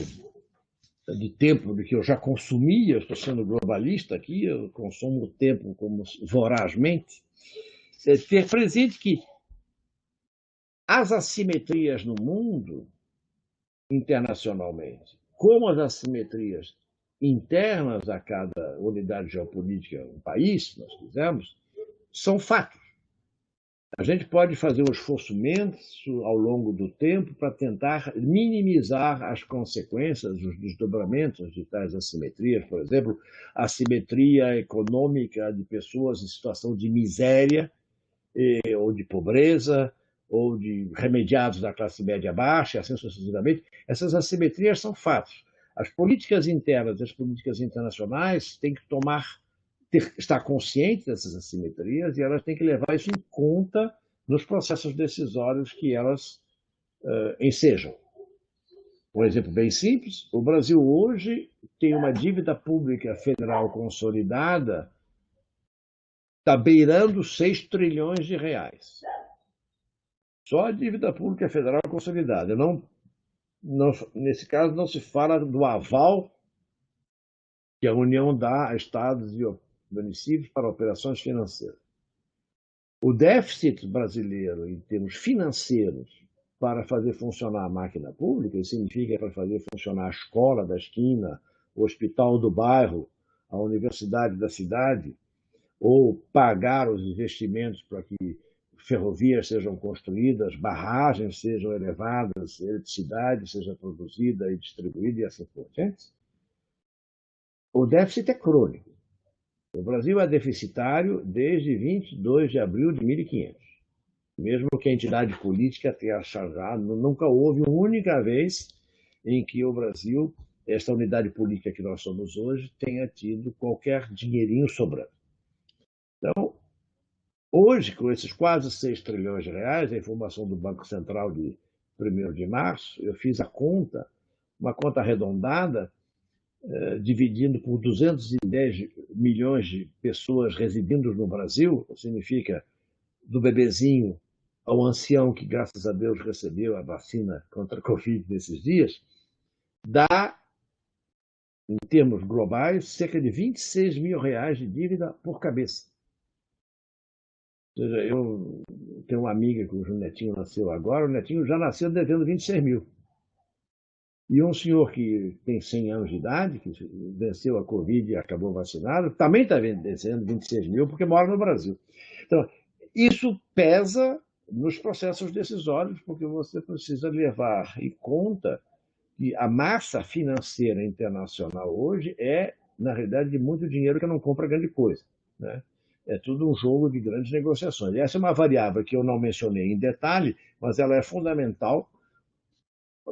de tempo que eu já consumia, eu estou sendo globalista aqui, eu consumo o tempo como vorazmente, ter presente que as assimetrias no mundo, internacionalmente, como as assimetrias internas a cada unidade geopolítica, um país, se nós quisermos, são fatos. A gente pode fazer um esforço imenso ao longo do tempo para tentar minimizar as consequências, os desdobramentos de tais assimetrias. Por exemplo, a assimetria econômica de pessoas em situação de miséria ou de pobreza, ou de remediados da classe média baixa, assim sucessivamente. Essas assimetrias são fatos. As políticas internas e as políticas internacionais têm que estar conscientes dessas assimetrias e elas têm que levar isso em conta nos processos decisórios que elas ensejam. Um exemplo bem simples, o Brasil hoje tem uma dívida pública federal consolidada, está beirando 6 trilhões de reais. Só a dívida pública federal consolidada. Nesse caso, não se fala do aval que a União dá a estados e municípios para operações financeiras. O déficit brasileiro, em termos financeiros, para fazer funcionar a máquina pública, isso significa para fazer funcionar a escola da esquina, o hospital do bairro, a universidade da cidade, ou pagar os investimentos para que ferrovias sejam construídas, barragens sejam elevadas, eletricidade seja produzida e distribuída e assim por diante. O déficit é crônico. O Brasil é deficitário desde 22 de abril de 1500. Mesmo que a entidade política tenha achado, nunca houve uma única vez em que o Brasil, esta unidade política que nós somos hoje, tenha tido qualquer dinheirinho sobrando. Então, hoje, com esses quase 6 trilhões de reais, a informação do Banco Central de 1º de março, eu fiz a conta, uma conta arredondada, dividindo por 210 milhões de pessoas residindo no Brasil, significa do bebezinho ao ancião que, graças a Deus, recebeu a vacina contra a Covid nesses dias, dá, em termos globais, cerca de 26 mil reais de dívida por cabeça. Ou seja, eu tenho uma amiga cujo netinho nasceu agora, o netinho já nasceu devendo 26 mil. E um senhor que tem 100 anos de idade, que venceu a Covid e acabou vacinado, também está devendo 26 mil porque mora no Brasil. Então, isso pesa nos processos decisórios, porque você precisa levar em conta que a massa financeira internacional hoje é, na realidade, de muito dinheiro que não compra grande coisa, né? É tudo um jogo de grandes negociações. E essa é uma variável que eu não mencionei em detalhe, mas ela é fundamental.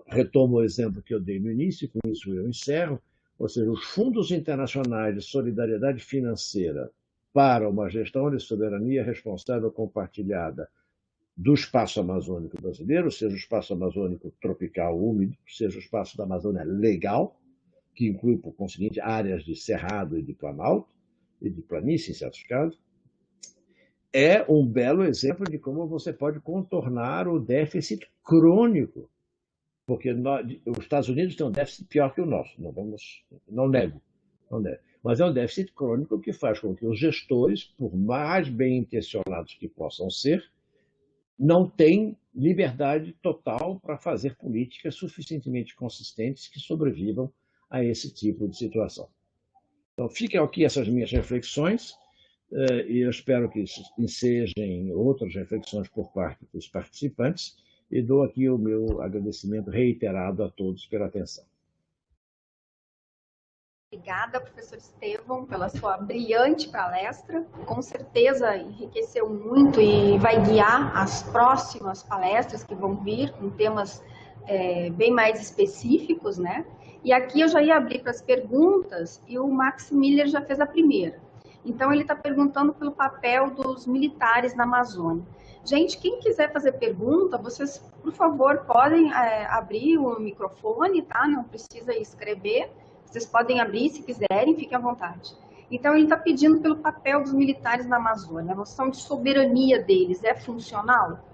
Retomo o exemplo que eu dei no início, com isso eu encerro, ou seja, os fundos internacionais de solidariedade financeira para uma gestão de soberania responsável compartilhada do espaço amazônico brasileiro, seja o espaço amazônico tropical úmido, seja o espaço da Amazônia legal, que inclui, por conseguinte, áreas de cerrado e de planalto, e de planície, em certos casos, é um belo exemplo de como você pode contornar o déficit crônico, porque os Estados Unidos têm um déficit pior que o nosso, não nego, mas é um déficit crônico que faz com que os gestores, por mais bem intencionados que possam ser, não têm liberdade total para fazer políticas suficientemente consistentes que sobrevivam a esse tipo de situação. Então, ficam aqui essas minhas reflexões, e eu espero que ensejem outras reflexões por parte dos participantes, e dou aqui o meu agradecimento reiterado a todos pela atenção. Obrigada, professor Estevão, pela sua brilhante palestra. Com certeza enriqueceu muito e vai guiar as próximas palestras que vão vir com temas bem mais específicos, né? E aqui eu já ia abrir para as perguntas e o Max Miller já fez a primeira. Então, ele está perguntando pelo papel dos militares na Amazônia. Gente, quem quiser fazer pergunta, vocês, por favor, podem abrir o microfone, tá? Não precisa escrever. Vocês podem abrir se quiserem, fiquem à vontade. Então, ele está pedindo pelo papel dos militares na Amazônia. A noção de soberania deles é funcional?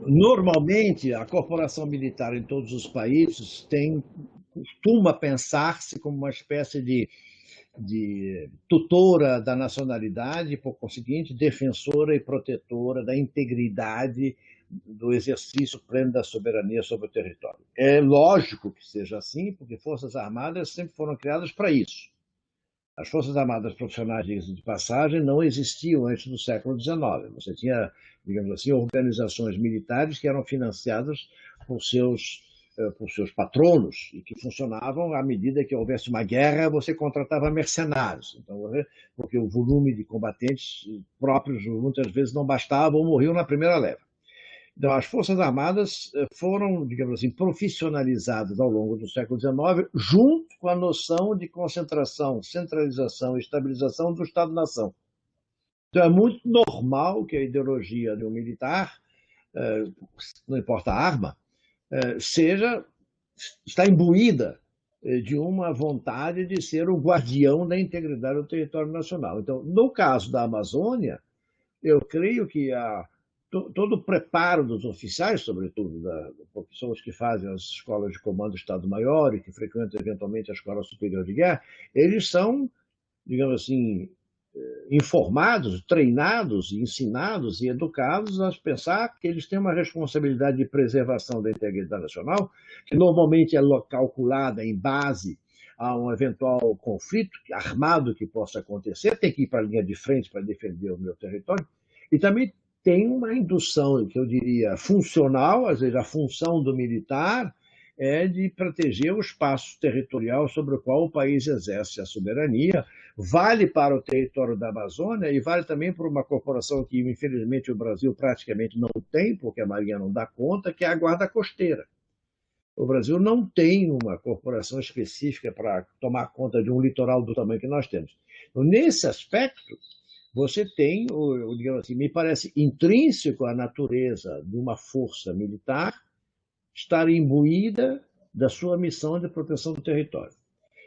Normalmente, a corporação militar em todos os países costuma pensar-se como uma espécie de tutora da nacionalidade e, por conseguinte, defensora e protetora da integridade do exercício pleno da soberania sobre o território. É lógico que seja assim, porque Forças Armadas sempre foram criadas para isso. As Forças Armadas profissionais, de passagem, não existiam antes do século XIX. Você tinha, digamos assim, organizações militares que eram financiadas por seus patronos e que funcionavam à medida que houvesse uma guerra, você contratava mercenários. Então, porque o volume de combatentes próprios muitas vezes não bastava ou morriam na primeira leva. Então, as Forças Armadas foram, digamos assim, profissionalizadas ao longo do século XIX, junto com a noção de concentração, centralização e estabilização do Estado-nação. Então, é muito normal que a ideologia de um militar, não importa a arma, está imbuída de uma vontade de ser o guardião da integridade do território nacional. Então, no caso da Amazônia, eu creio que todo o preparo dos oficiais, sobretudo das pessoas que fazem as escolas de comando do Estado-Maior e que frequentam eventualmente a Escola Superior de Guerra, eles são, digamos assim, informados, treinados, ensinados e educados a pensar que eles têm uma responsabilidade de preservação da integridade nacional, que normalmente é calculada em base a um eventual conflito armado que possa acontecer, tem que ir para a linha de frente para defender o meu território, e também tem uma indução, que eu diria, funcional, às vezes a função do militar é de proteger o espaço territorial sobre o qual o país exerce a soberania, vale para o território da Amazônia e vale também para uma corporação que, infelizmente, o Brasil praticamente não tem, porque a Marinha não dá conta, que é a Guarda Costeira. O Brasil não tem uma corporação específica para tomar conta de um litoral do tamanho que nós temos. Então, nesse aspecto, você tem, digamos assim, me parece intrínseco à natureza de uma força militar estar imbuída da sua missão de proteção do território.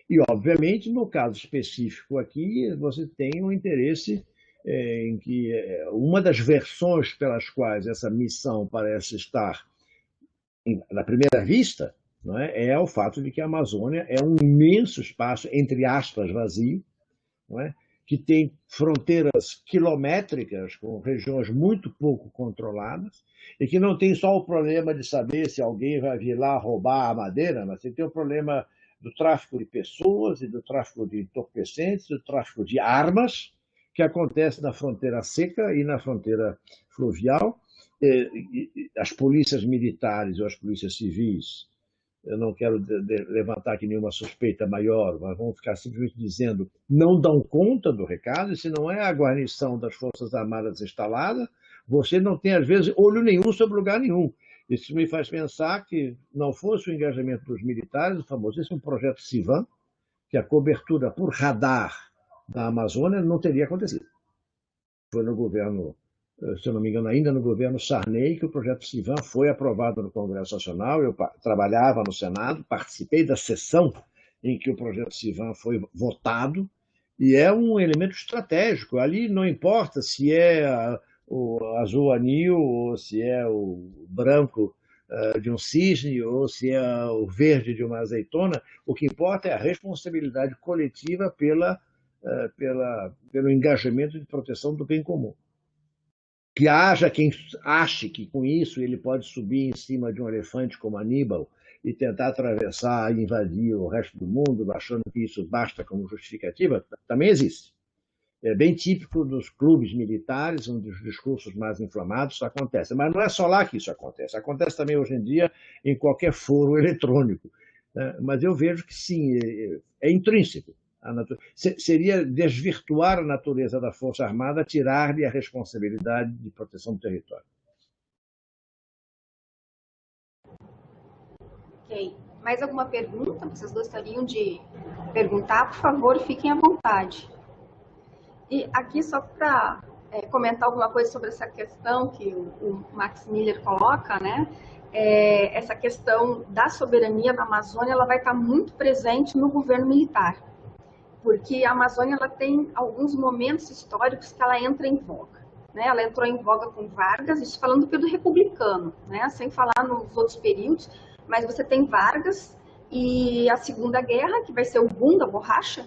E, obviamente, no caso específico aqui, você tem um interesse em que uma das versões pelas quais essa missão parece estar na primeira vista, não é o fato de que a Amazônia é um imenso espaço, entre aspas, vazio, não é? Que tem fronteiras quilométricas com regiões muito pouco controladas e que não tem só o problema de saber se alguém vai vir lá roubar a madeira, mas tem o problema do tráfico de pessoas e do tráfico de entorpecentes, do tráfico de armas, que acontece na fronteira seca e na fronteira fluvial. As polícias militares ou as polícias civis, eu não quero levantar aqui nenhuma suspeita maior, mas vamos ficar simplesmente dizendo, não dão conta do recado, e se não é a guarnição das Forças Armadas instalada, você não tem, às vezes, olho nenhum sobre lugar nenhum. Isso me faz pensar que não fosse o engajamento dos militares, o famosíssimo projeto Sivan, que a cobertura por radar da Amazônia não teria acontecido. Foi no governo, se eu não me engano, ainda no governo Sarney, que o projeto Sivan foi aprovado no Congresso Nacional. Eu trabalhava no Senado, participei da sessão em que o projeto Sivan foi votado, e é um elemento estratégico. Ali não importa se é o azul anil, ou se é o branco de um cisne, ou se é o verde de uma azeitona, o que importa é a responsabilidade coletiva pelo engajamento de proteção do bem comum. Que haja quem ache que com isso ele pode subir em cima de um elefante como Aníbal e tentar atravessar e invadir o resto do mundo, achando que isso basta como justificativa, também existe. É bem típico dos clubes militares, um dos discursos mais inflamados, isso acontece. Mas não é só lá que isso acontece. Acontece também hoje em dia em qualquer foro eletrônico. Mas eu vejo que sim, é intrínseco. Seria desvirtuar a natureza da Força Armada, tirar-lhe a responsabilidade de proteção do território. Ok. Mais alguma pergunta? Vocês gostariam de perguntar? Por favor, fiquem à vontade. E aqui, só para comentar alguma coisa sobre essa questão que o Max Miller coloca, né? Essa questão da soberania da Amazônia, ela vai estar muito presente no governo militar, porque a Amazônia ela tem alguns momentos históricos que ela entra em voga. né? Ela entrou em voga com Vargas, isso falando do período republicano, né? Sem falar nos outros períodos, mas você tem Vargas e a Segunda Guerra, que vai ser o boom da borracha.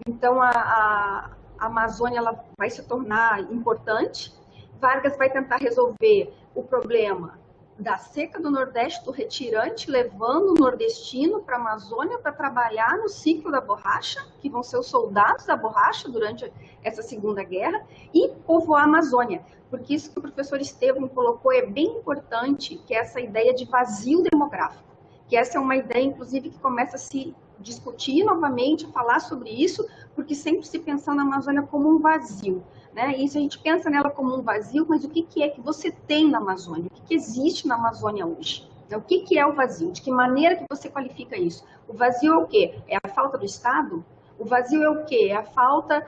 Então, a Amazônia ela vai se tornar importante. Vargas vai tentar resolver o problema da seca do Nordeste, do retirante, levando o nordestino para a Amazônia para trabalhar no ciclo da borracha, que vão ser os soldados da borracha durante essa Segunda Guerra, e povoar a Amazônia. Porque isso que o professor Estevam colocou é bem importante, que é essa ideia de vazio demográfico. Que essa é uma ideia, inclusive, que começa a se discutir novamente, falar sobre isso, porque sempre se pensa na Amazônia como um vazio. Né? E se a gente pensa nela como um vazio, mas o que é que você tem na Amazônia? O que existe na Amazônia hoje? O que é o vazio? De que maneira que você qualifica isso? O vazio é o quê? É a falta do Estado? O vazio é o quê? É a falta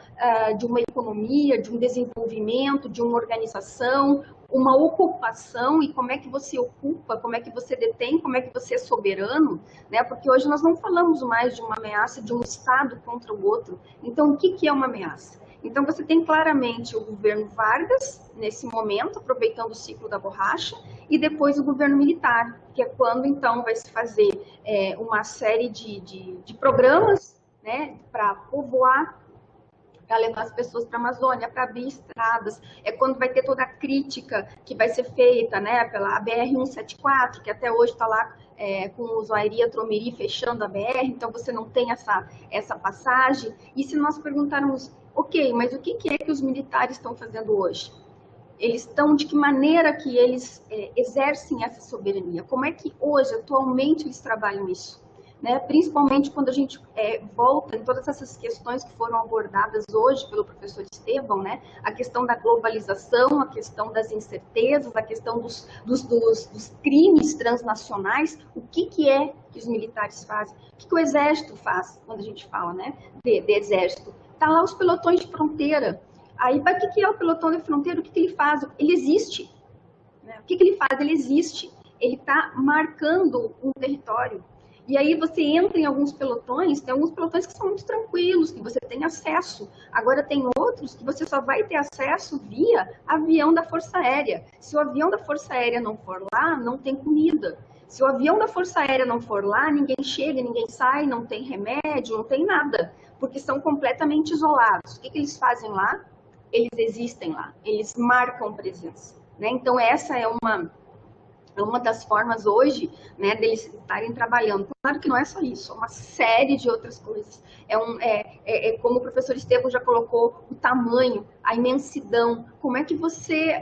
de uma economia, de um desenvolvimento, de uma organização, uma ocupação, e como é que você ocupa, como é que você detém, como é que você é soberano, né? Porque hoje nós não falamos mais de uma ameaça de um Estado contra o outro. Então, o que é uma ameaça? Então, você tem claramente o governo Vargas, nesse momento, aproveitando o ciclo da borracha, e depois o governo militar, que é quando, então, vai se fazer uma série de programas, né, para povoar, para levar as pessoas para a Amazônia, para abrir estradas. É quando vai ter toda a crítica que vai ser feita, né, pela BR-174, que até hoje está lá com o Zoairi Tromeri fechando a BR, então você não tem essa passagem. E se nós perguntarmos, ok, mas o que é que os militares estão fazendo hoje? Eles estão, de que maneira que eles exercem essa soberania? Como é que hoje, atualmente, eles trabalham isso? Né? Principalmente quando a gente volta em todas essas questões que foram abordadas hoje pelo professor Estevam, né? A questão da globalização, a questão das incertezas, a questão dos crimes transnacionais. O que é que os militares fazem? O que o exército faz, quando a gente fala, né, de exército? Está lá os pelotões de fronteira. Aí, para que é o pelotão de fronteira? O que ele faz? Ele existe. Né? O que ele faz? Ele existe. Ele está marcando um território. E aí você entra em alguns pelotões, tem alguns pelotões que são muito tranquilos, que você tem acesso. Agora tem outros que você só vai ter acesso via avião da Força Aérea. Se o avião da Força Aérea não for lá, não tem comida. Se o avião da Força Aérea não for lá, ninguém chega, ninguém sai, não tem remédio, não tem nada. Porque são completamente isolados. O que eles fazem lá? Eles existem lá, eles marcam presença. Né? Então essa é uma das formas hoje, né, deles estarem trabalhando. Claro que não é só isso, é uma série de outras coisas. Como o professor Estevam já colocou, o tamanho, a imensidão, como é que você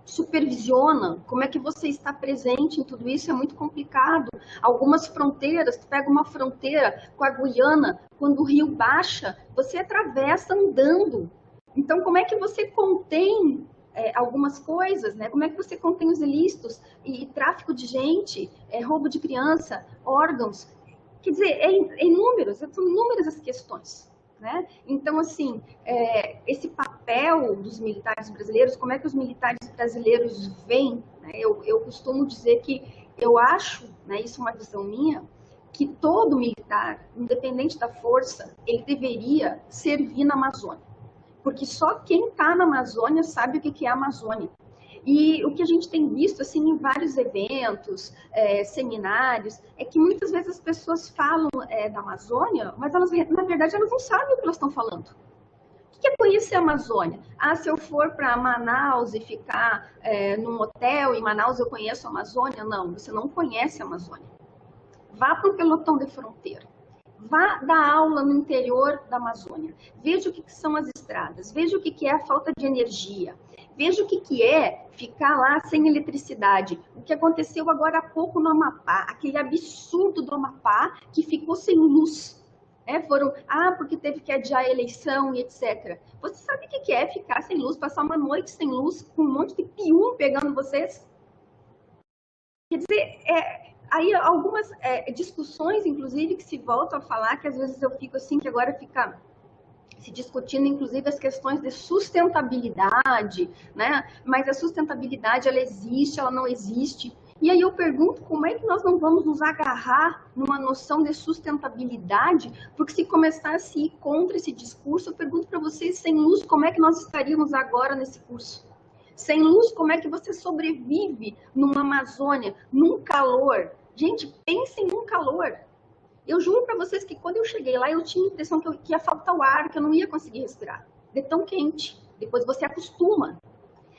supervisiona, como é que você está presente em tudo isso, é muito complicado. Algumas fronteiras, tu pega uma fronteira com a Guiana, quando o rio baixa, você atravessa andando. Então, como é que você contém algumas coisas, né? Como é que você contém os ilícitos e tráfico de gente, roubo de criança, órgãos? Quer dizer, são inúmeras as questões, né? Então, assim, esse papel dos militares brasileiros, como é que os militares brasileiros veem? Né? Eu costumo dizer que eu acho, né, isso é uma visão minha, que todo militar, independente da força, ele deveria servir na Amazônia. Porque só quem está na Amazônia sabe o que é a Amazônia. E o que a gente tem visto assim, em vários eventos, seminários, é que muitas vezes as pessoas falam da Amazônia, mas elas, na verdade, elas não sabem o que elas estão falando. O que é conhecer a Amazônia? Ah, se eu for para Manaus e ficar num hotel em Manaus, eu conheço a Amazônia? Não, você não conhece a Amazônia. Vá para um pelotão de fronteira. Vá dar aula no interior da Amazônia. Veja o que são as estradas. Veja o que é a falta de energia. Veja o que é ficar lá sem eletricidade. O que aconteceu agora há pouco no Amapá. Aquele absurdo do Amapá que ficou sem luz. Porque teve que adiar a eleição e etc. Você sabe o que é ficar sem luz? Passar uma noite sem luz com um monte de pium pegando vocês? Quer dizer, aí algumas discussões, inclusive, que se voltam a falar, que às vezes eu fico assim, que agora fica se discutindo, inclusive, as questões de sustentabilidade, né? Mas a sustentabilidade, ela existe, ela não existe. E aí eu pergunto, como é que nós não vamos nos agarrar numa noção de sustentabilidade? Porque se começasse a ir contra esse discurso, eu pergunto para vocês, sem luz, como é que nós estaríamos agora nesse curso? Sem luz, como é que você sobrevive numa Amazônia, num calor? Gente, pensem num calor. Eu juro para vocês que quando eu cheguei lá, eu tinha a impressão que ia faltar o ar, que eu não ia conseguir respirar. De tão quente. Depois você acostuma.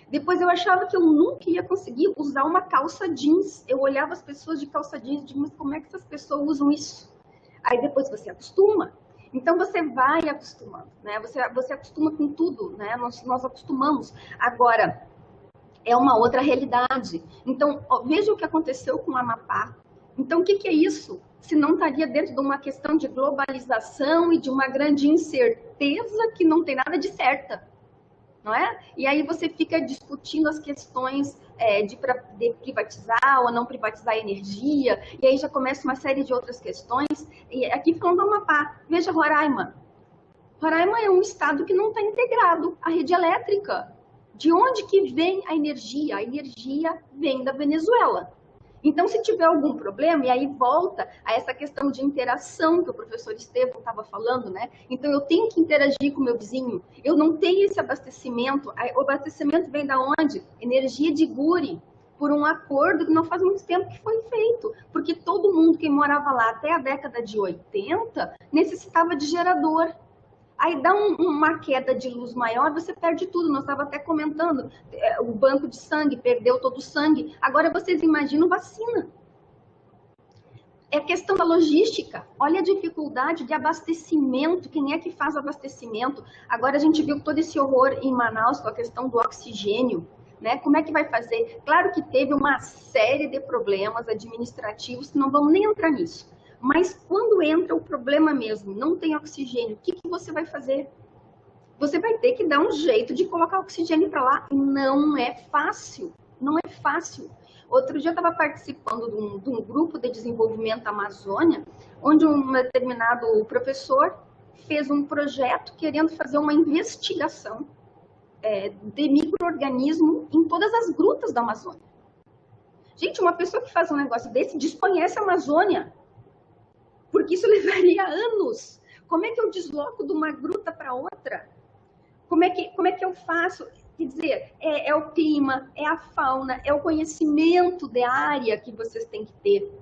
Depois eu achava que eu nunca ia conseguir usar uma calça jeans. Eu olhava as pessoas de calça jeans e digo, mas como é que essas pessoas usam isso? Aí depois você acostuma. Então você vai acostumando, né? Você acostuma com tudo, né? Nós acostumamos. Agora, é uma outra realidade. Então, ó, veja o que aconteceu com o Amapá. Então, o que é isso? Se não estaria dentro de uma questão de globalização e de uma grande incerteza que não tem nada de certa. Não é? E aí você fica discutindo as questões de privatizar ou não privatizar a energia, e aí já começa uma série de outras questões. E aqui falando do Amapá, veja Roraima. Roraima é um estado que não está integrado à rede elétrica. De onde que vem a energia? A energia vem da Venezuela. Então, se tiver algum problema, e aí volta a essa questão de interação que o professor Estevão estava falando, né? Então, eu tenho que interagir com o meu vizinho, eu não tenho esse abastecimento. O abastecimento vem da onde? Energia de Guri, por um acordo que não faz muito tempo que foi feito, porque todo mundo que morava lá até a década de 80 necessitava de gerador. Aí dá uma queda de luz maior, você perde tudo. Nós estávamos até comentando, o banco de sangue perdeu todo o sangue. Agora vocês imaginam vacina. É questão da logística. Olha a dificuldade de abastecimento. Quem é que faz o abastecimento? Agora a gente viu todo esse horror em Manaus com a questão do oxigênio. Né? Como é que vai fazer? Claro que teve uma série de problemas administrativos que não vamos nem entrar nisso. Mas quando entra o problema mesmo, não tem oxigênio, o que você vai fazer? Você vai ter que dar um jeito de colocar oxigênio para lá. E não é fácil, não é fácil. Outro dia eu estava participando de um grupo de desenvolvimento da Amazônia, onde um determinado professor fez um projeto querendo fazer uma investigação de micro-organismo em todas as grutas da Amazônia. Gente, uma pessoa que faz um negócio desse desconhece a Amazônia. Porque isso levaria anos. Como é que eu desloco de uma gruta para outra? Como é que eu faço? Quer dizer, é o clima, é a fauna, é o conhecimento da área que vocês têm que ter.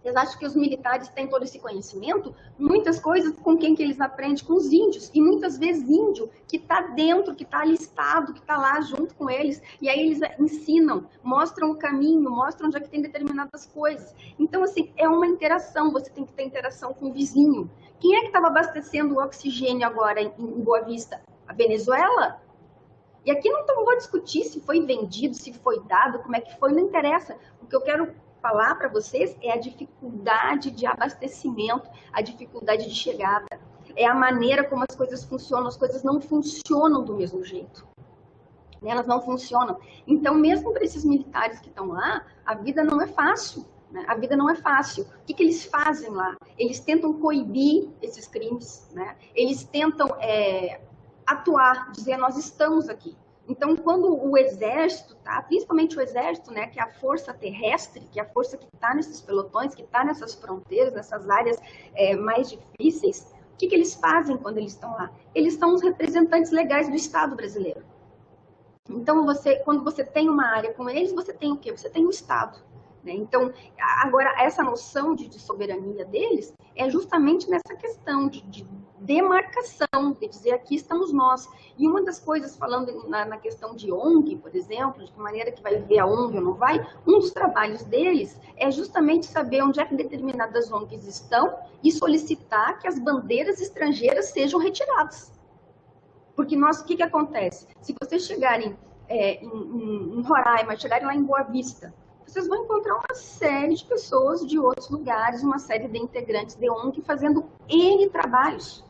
Vocês acham que os militares têm todo esse conhecimento? Muitas coisas com quem que eles aprendem? Com os índios. E muitas vezes índio que está dentro, que está alistado, que está lá junto com eles. E aí eles ensinam, mostram o caminho, mostram onde é que tem determinadas coisas. Então, assim, é uma interação. Você tem que ter interação com o vizinho. Quem é que estava abastecendo o oxigênio agora em Boa Vista? A Venezuela? E aqui não vou discutir se foi vendido, se foi dado, como é que foi, não interessa. O que eu quero falar para vocês é a dificuldade de abastecimento, a dificuldade de chegada. É a maneira como as coisas funcionam. As coisas não funcionam do mesmo jeito. Elas não funcionam. Então, mesmo para esses militares que estão lá, a vida não é fácil. Né? A vida não é fácil. O que eles fazem lá? Eles tentam coibir esses crimes. Né? Eles tentam atuar, dizer, nós estamos aqui. Então, quando o exército, principalmente o exército, né, que é a força terrestre, que é a força que está nesses pelotões, que está nessas fronteiras, nessas áreas mais difíceis, o que eles fazem quando eles estão lá? Eles são os representantes legais do Estado brasileiro. Então, quando você tem uma área com eles, você tem o quê? Você tem o Estado. Né? Então, agora, essa noção de soberania deles é justamente nessa questão de demarcação, de dizer aqui estamos nós. E uma das coisas, falando na questão de ONG, por exemplo, de que maneira que vai ver a ONG ou não vai, um dos trabalhos deles é justamente saber onde é que determinadas ONGs estão e solicitar que as bandeiras estrangeiras sejam retiradas. Porque o que acontece? Se vocês chegarem em Roraima, chegarem lá em Boa Vista, vocês vão encontrar uma série de pessoas de outros lugares, uma série de integrantes de ONG fazendo N trabalhos.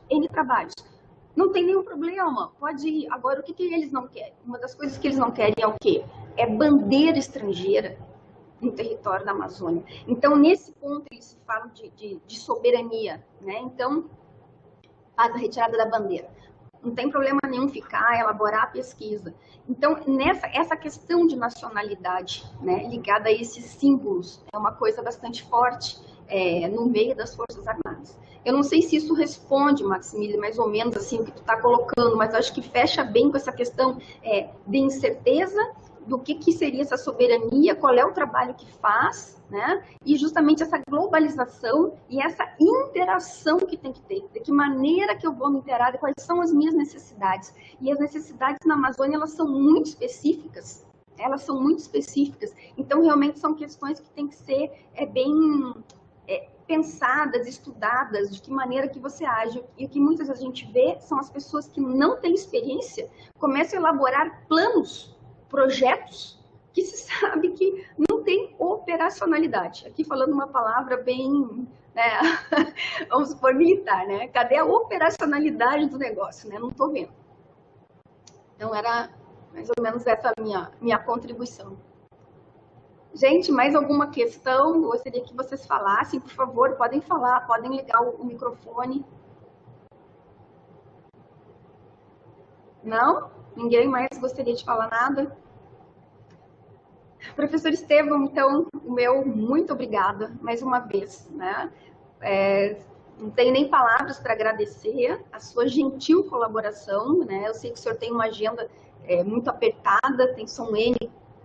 Não tem nenhum problema, pode ir. Agora, o que eles não querem? Uma das coisas que eles não querem é o quê? É bandeira estrangeira no território da Amazônia. Então, nesse ponto, eles falam de soberania, né? Então, faz a retirada da bandeira. Não tem problema nenhum ficar, elaborar a pesquisa. Então, essa questão de nacionalidade, né, ligada a esses símbolos, é uma coisa bastante forte no meio das Forças Armadas. Eu não sei se isso responde, Maximiliano, mais ou menos assim o que tu está colocando, mas acho que fecha bem com essa questão de incerteza do que seria essa soberania, qual é o trabalho que faz, né? E justamente essa globalização e essa interação que tem que ter, de que maneira que eu vou me interar, de quais são as minhas necessidades. E as necessidades na Amazônia, elas são muito específicas, então realmente são questões que têm que ser bem pensadas, estudadas, de que maneira que você age. E o que muitas vezes a gente vê são as pessoas que não têm experiência, começam a elaborar planos, projetos que se sabe que não tem operacionalidade. Aqui falando uma palavra bem, né, vamos supor, militar, né? Cadê a operacionalidade do negócio, né? Não estou vendo. Então, era mais ou menos essa minha contribuição. Gente, mais alguma questão? Gostaria que vocês falassem, por favor, podem falar, podem ligar o microfone. Não? Ninguém mais gostaria de falar nada? Professor Estevão, então, o meu muito obrigada, mais uma vez, né? Não tenho nem palavras para agradecer a sua gentil colaboração, né? Eu sei que o senhor tem uma agenda muito apertada, são N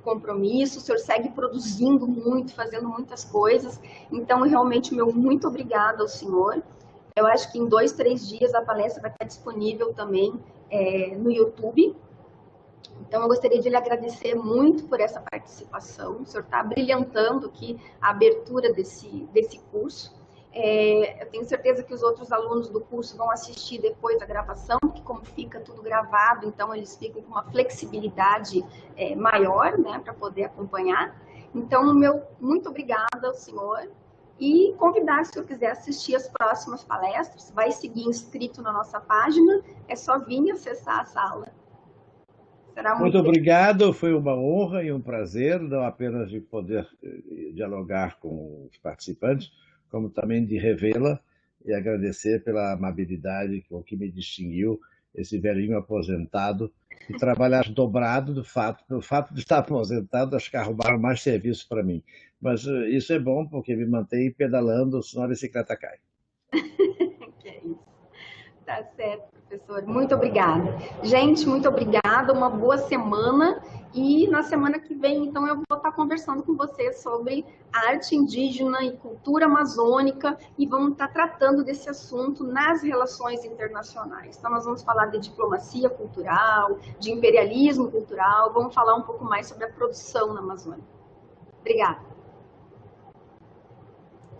compromissos, o senhor segue produzindo muito, fazendo muitas coisas, então, realmente, meu muito obrigada ao senhor. Eu acho que em 2, 3 dias a palestra vai estar disponível também no YouTube. Então, eu gostaria de lhe agradecer muito por essa participação. O senhor está brilhantando aqui a abertura desse curso. Eu tenho certeza que os outros alunos do curso vão assistir depois a gravação, porque como fica tudo gravado, então eles ficam com uma flexibilidade maior, né, para poder acompanhar. Então, meu muito obrigada ao senhor. E convidar, se o senhor quiser assistir as próximas palestras, vai seguir inscrito na nossa página, é só vir e acessar a sala. Muito obrigado, foi uma honra e um prazer, não apenas de poder dialogar com os participantes, como também de revê-la e agradecer pela amabilidade com que me distinguiu esse velhinho aposentado e trabalhar dobrado pelo fato de estar aposentado, acho que arrumaram mais serviço para mim. Mas isso é bom porque me mantém pedalando, senão a bicicleta cai. Que é isso. Tá certo, professor. Muito obrigada. Gente, muito obrigada. Uma boa semana. E na semana que vem, então, eu vou estar conversando com vocês sobre arte indígena e cultura amazônica e vamos estar tratando desse assunto nas relações internacionais. Então, nós vamos falar de diplomacia cultural, de imperialismo cultural, vamos falar um pouco mais sobre a produção na Amazônia. Obrigada.